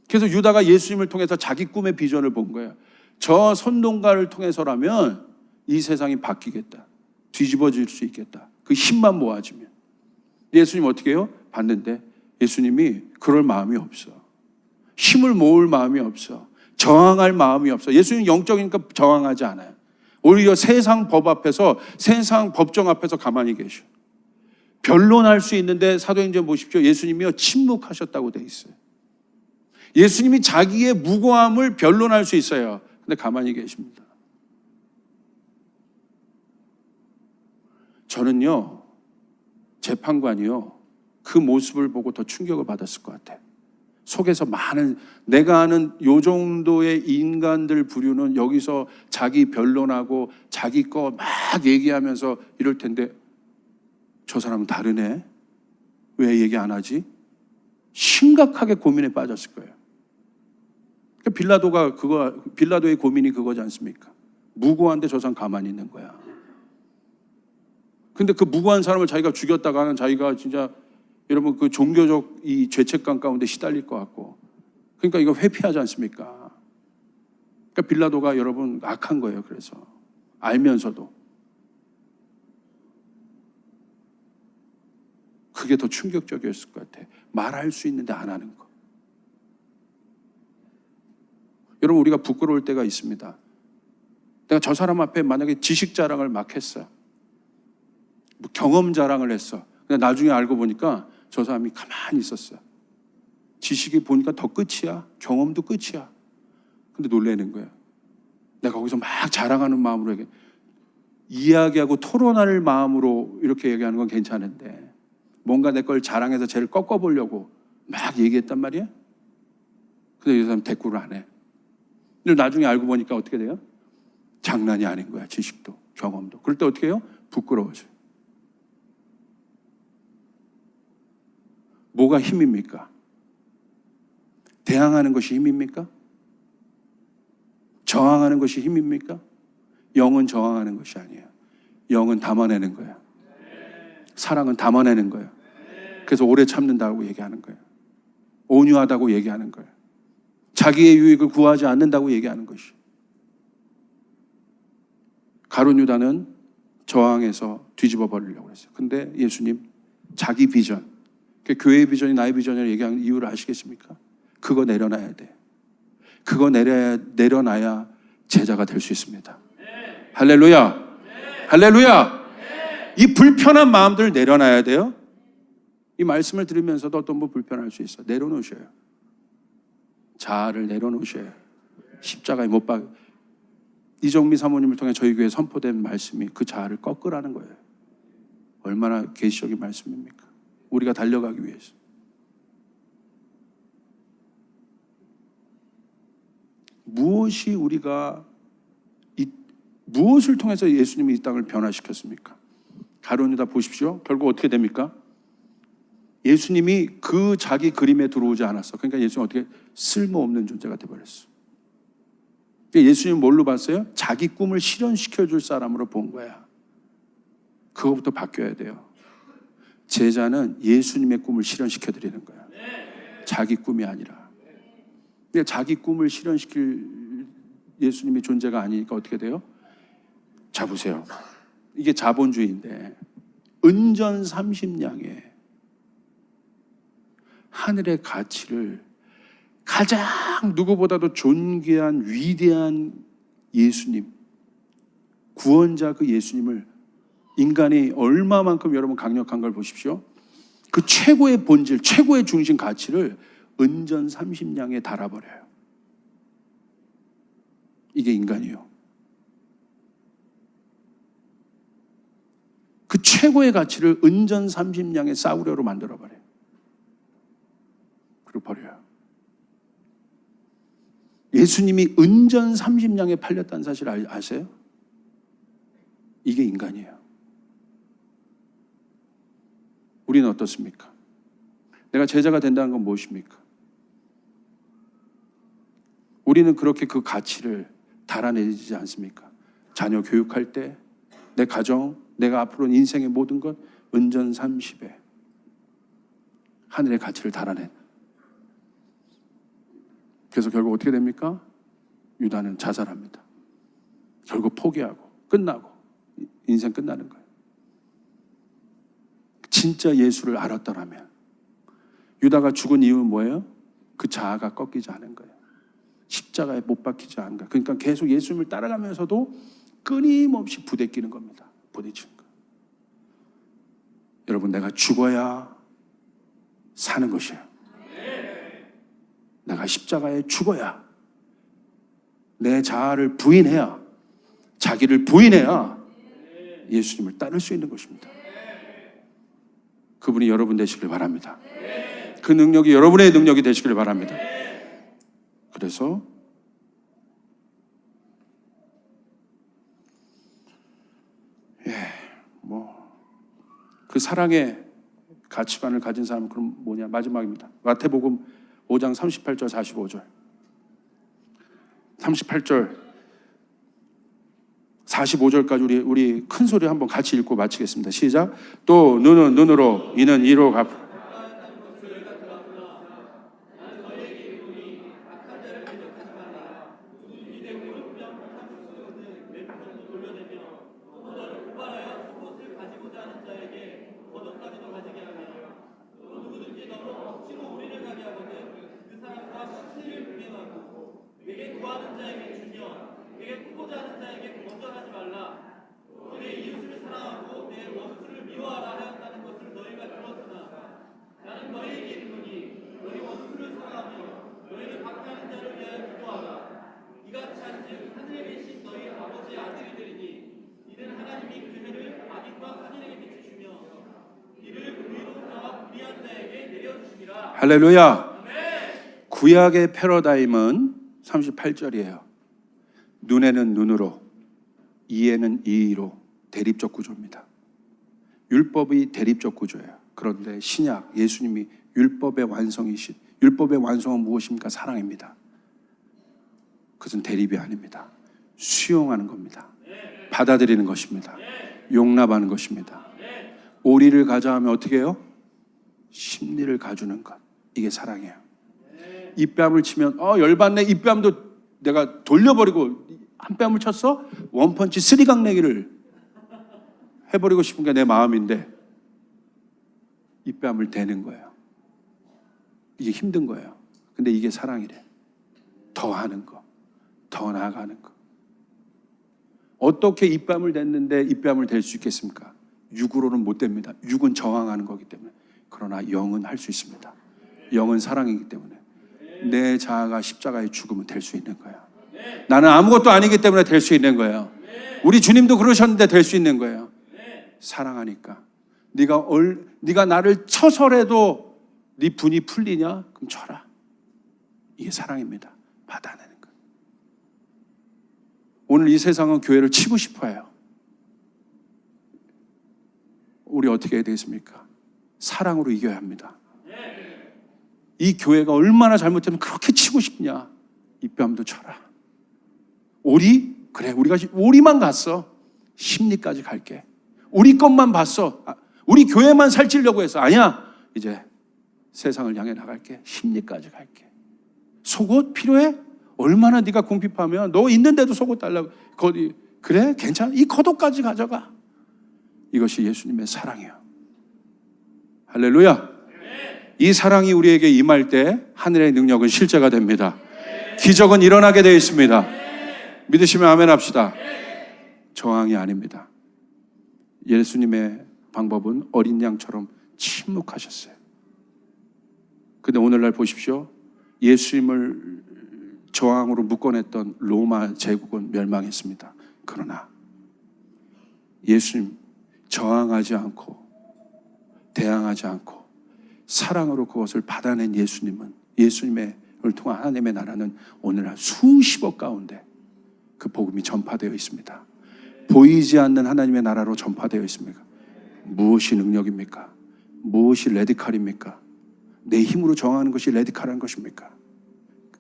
그래서 유다가 예수님을 통해서 자기 꿈의 비전을 본 거예요. 저 선동가를 통해서라면 이 세상이 바뀌겠다. 뒤집어질 수 있겠다. 그 힘만 모아지면. 예수님 어떻게 해요? 봤는데 예수님이 그럴 마음이 없어. 힘을 모을 마음이 없어. 저항할 마음이 없어. 예수님 영적이니까 저항하지 않아요. 오히려 세상 법 앞에서, 세상 법정 앞에서 가만히 계셔. 변론할 수 있는데 사도행전 보십시오. 예수님이요 침묵하셨다고 돼 있어요. 예수님이 자기의 무고함을 변론할 수 있어요. 근데 가만히 계십니다. 저는요 재판관이요 그 모습을 보고 더 충격을 받았을 것 같아요. 속에서 많은, 내가 아는 요 정도의 인간들 부류는 여기서 자기 변론하고 자기 거 막 얘기하면서 이럴 텐데 저 사람은 다르네. 왜 얘기 안 하지? 심각하게 고민에 빠졌을 거예요. 빌라도의 고민이 그거지 않습니까? 무고한데 저 사람 가만히 있는 거야. 근데 그 무고한 사람을 자기가 죽였다가는 자기가 진짜 여러분 그 종교적 이 죄책감 가운데 시달릴 것 같고, 그러니까 이거 회피하지 않습니까? 그러니까 빌라도가 여러분 악한 거예요. 그래서 알면서도 그게 더 충격적이었을 것 같아. 말할 수 있는데 안 하는 거. 여러분 우리가 부끄러울 때가 있습니다. 내가 저 사람 앞에 만약에 지식 자랑을 막 했어, 뭐 경험 자랑을 했어. 근데 나중에 알고 보니까 저 사람이 가만히 있었어. 지식이 보니까 더 끝이야. 경험도 끝이야. 근데 놀라는 거야. 내가 거기서 막 자랑하는 마음으로 이야기하고 토론할 마음으로 이렇게 얘기하는 건 괜찮은데 뭔가 내 걸 자랑해서 쟤를 꺾어보려고 막 얘기했단 말이야. 근데 이 사람 대꾸를 안 해. 근데 나중에 알고 보니까 어떻게 돼요? 장난이 아닌 거야. 지식도 경험도. 그럴 때 어떻게 해요? 부끄러워져요. 뭐가 힘입니까? 대항하는 것이 힘입니까? 저항하는 것이 힘입니까? 영은 저항하는 것이 아니에요. 영은 담아내는 거야. 사랑은 담아내는 거야. 그래서 오래 참는다고 얘기하는 거야. 온유하다고 얘기하는 거야. 자기의 유익을 구하지 않는다고 얘기하는 것이. 가룟 유다는 저항해서 뒤집어 버리려고 했어요. 근데 예수님 자기 비전, 교회의 비전이 나의 비전이라고 얘기하는 이유를 아시겠습니까? 그거 내려놔야 돼. 그거 내려놔야 제자가 될 수 있습니다. 할렐루야. 할렐루야. 이 불편한 마음들을 내려놔야 돼요. 이 말씀을 들으면서도 어떤 분 불편할 수 있어. 내려놓으셔요. 자아를 내려놓으셔요. 십자가에 못 박혀. 이정미 사모님을 통해 저희 교회에 선포된 말씀이 그 자아를 꺾으라는 거예요. 얼마나 계시적인 말씀입니까? 우리가 달려가기 위해서. 무엇이 무엇을 통해서 예수님이 이 땅을 변화시켰습니까? 가룟 유다 보십시오. 결국 어떻게 됩니까? 예수님이 그 자기 그림에 들어오지 않았어. 그러니까 예수님은 어떻게 쓸모없는 존재가 되어버렸어. 예수님은 뭘로 봤어요? 자기 꿈을 실현시켜줄 사람으로 본 거야. 그거부터 바뀌어야 돼요. 제자는 예수님의 꿈을 실현시켜드리는 거야. 자기 꿈이 아니라. 근데 자기 꿈을 실현시킬 예수님의 존재가 아니니까 어떻게 돼요? 자 보세요. 이게 자본주의인데 은전 30냥에 하늘의 가치를 가장 누구보다도 존귀한 위대한 예수님, 구원자 그 예수님을 인간이 얼마만큼 여러분 강력한 걸 보십시오. 그 최고의 본질, 최고의 중심 가치를 은전 30냥에 달아버려요. 이게 인간이요. 그 최고의 가치를 은전 30냥의 싸구려로 만들어버려요. 그리고 버려요. 예수님이 은전 30냥에 팔렸다는 사실 아세요? 이게 인간이에요. 우리는 어떻습니까? 내가 제자가 된다는 건 무엇입니까? 우리는 그렇게 그 가치를 달아내지 않습니까? 자녀 교육할 때, 내 가정, 내가 앞으로 인생의 모든 것 은전 30에 하늘의 가치를 달아낸. 그래서 결국 어떻게 됩니까? 유다는 자살합니다. 결국 포기하고 끝나고 인생 끝나는 거예요. 진짜 예수를 알았더라면 유다가 죽은 이유는 뭐예요? 그 자아가 꺾이지 않은 거예요. 십자가에 못 박히지 않은 거예요. 그러니까 계속 예수님을 따라가면서도 끊임없이 부대끼는 겁니다. 부딪히는 거예요. 여러분, 내가 죽어야 사는 것이에요. 내가 십자가에 죽어야, 내 자아를 부인해야, 자기를 부인해야 예수님을 따를 수 있는 것입니다. 그분이 여러분 되시길 바랍니다. 그 능력이 여러분의 능력이 되시길 바랍니다. 그래서 그 사랑의 가치관을 가진 사람은 그럼 뭐냐? 마지막입니다. 마태복음 5장 38절 45절 38절 45절까지 우리 큰 소리 한번 같이 읽고 마치겠습니다. 시작. 또 눈은 눈으로, 이는 이로 갚으라. 할렐루야. 구약의 패러다임은 38절이에요. 눈에는 눈으로, 이에는 이로 대립적 구조입니다. 율법이 대립적 구조예요. 그런데 신약, 예수님이 율법의 완성이신, 율법의 완성은 무엇입니까? 사랑입니다. 그것은 대립이 아닙니다. 수용하는 겁니다. 받아들이는 것입니다. 용납하는 것입니다. 오리를 가져하면 어떻게 해요? 심리를 가주는 것. 이게 사랑이에요. 입뺨을 치면 열받네. 입뺨도 내가 돌려버리고, 한 뺨을 쳤어? 원펀치 쓰리강내기를 해버리고 싶은 게 내 마음인데 입뺨을 대는 거예요. 이게 힘든 거예요. 근데 이게 사랑이래. 더 하는 거, 더 나아가는 거. 어떻게 입뺨을 댔는데 입뺨을 댈 수 있겠습니까? 육으로는 못 됩니다. 육은 저항하는 거기 때문에. 그러나 영은 할 수 있습니다. 영은 사랑이기 때문에 내 자아가 십자가에 죽으면 될 수 있는 거예요. 나는 아무것도 아니기 때문에 될 수 있는 거예요. 우리 주님도 그러셨는데 될 수 있는 거예요. 사랑하니까. 네가 나를 쳐서라도 네 분이 풀리냐? 그럼 쳐라. 이게 사랑입니다. 받아내는 거. 오늘 이 세상은 교회를 치고 싶어해요. 우리 어떻게 해야 되겠습니까? 사랑으로 이겨야 합니다. 이 교회가 얼마나 잘못되면 그렇게 치고 싶냐? 이 뺨도 쳐라. 오리? 그래, 우리가 오리만 갔어. 심리까지 갈게. 우리 것만 봤어. 우리 교회만 살찌려고 했어. 아니야. 이제 세상을 향해 나갈게. 심리까지 갈게. 속옷 필요해? 얼마나 네가 궁핍하면 너 있는데도 속옷 달라고. 그래? 괜찮아. 이 겉옷까지 가져가. 이것이 예수님의 사랑이에요. 할렐루야. 이 사랑이 우리에게 임할 때 하늘의 능력은 실제가 됩니다. 기적은 일어나게 되어 있습니다. 믿으시면 아멘 합시다. 저항이 아닙니다. 예수님의 방법은 어린 양처럼 침묵하셨어요. 근데 오늘날 보십시오. 예수님을 저항으로 묶어냈던 로마 제국은 멸망했습니다. 그러나 예수님 저항하지 않고 대항하지 않고 사랑으로 그것을 받아낸 예수님을 통한 하나님의 나라는 오늘날 수십억 가운데 그 복음이 전파되어 있습니다. 보이지 않는 하나님의 나라로 전파되어 있습니까? 무엇이 능력입니까? 무엇이 레디칼입니까? 내 힘으로 저항하는 것이 레디칼한 것입니까?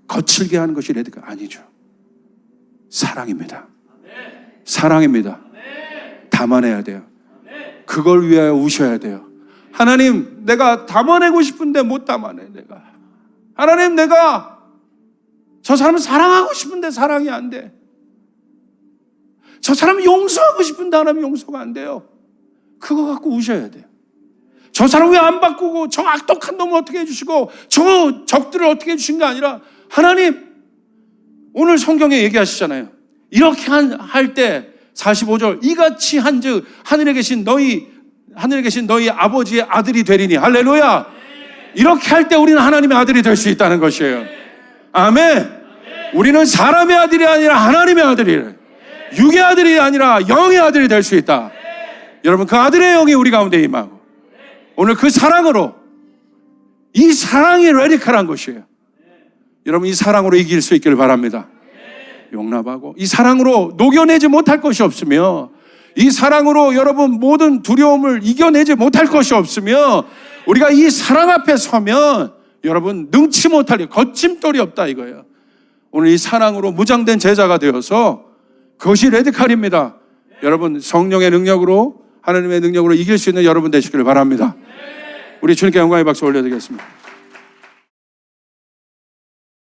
거칠게 하는 것이 레디칼 아니죠. 사랑입니다. 사랑입니다. 담아내야 돼요. 그걸 위하여 우셔야 돼요. 하나님, 내가 담아내고 싶은데 못 담아내. 하나님, 내가 저 사람을 사랑하고 싶은데 사랑이 안 돼. 저 사람을 용서하고 싶은데 하나님 용서가 안 돼요. 그거 갖고 우셔야 돼요. 저 사람 왜 안 바꾸고 저 악독한 놈을 어떻게 해주시고 저 적들을 어떻게 해주신 게 아니라 하나님, 오늘 성경에 얘기하시잖아요. 이렇게 할 때 45절 이같이 한즉 하늘에 계신 너희 아버지의 아들이 되리니. 할렐루야. 이렇게 할 때 우리는 하나님의 아들이 될 수 있다는 것이에요. 아멘. 우리는 사람의 아들이 아니라 하나님의 아들이래. 육의 아들이 아니라 영의 아들이 될 수 있다. 여러분, 그 아들의 영이 우리 가운데 임하고 오늘 그 사랑으로, 이 사랑이 레디컬한 것이에요. 여러분, 이 사랑으로 이길 수 있기를 바랍니다. 용납하고 이 사랑으로 녹여내지 못할 것이 없으며, 이 사랑으로 여러분 모든 두려움을 이겨내지 못할 것이 없으며, 우리가 이 사랑 앞에 서면 여러분 능치 못할 거침돌이 없다 이거예요. 오늘 이 사랑으로 무장된 제자가 되어서 그것이 레디칼입니다. 여러분, 성령의 능력으로, 하나님의 능력으로 이길 수 있는 여러분 되시기를 바랍니다. 우리 주님께 영광의 박수 올려드리겠습니다.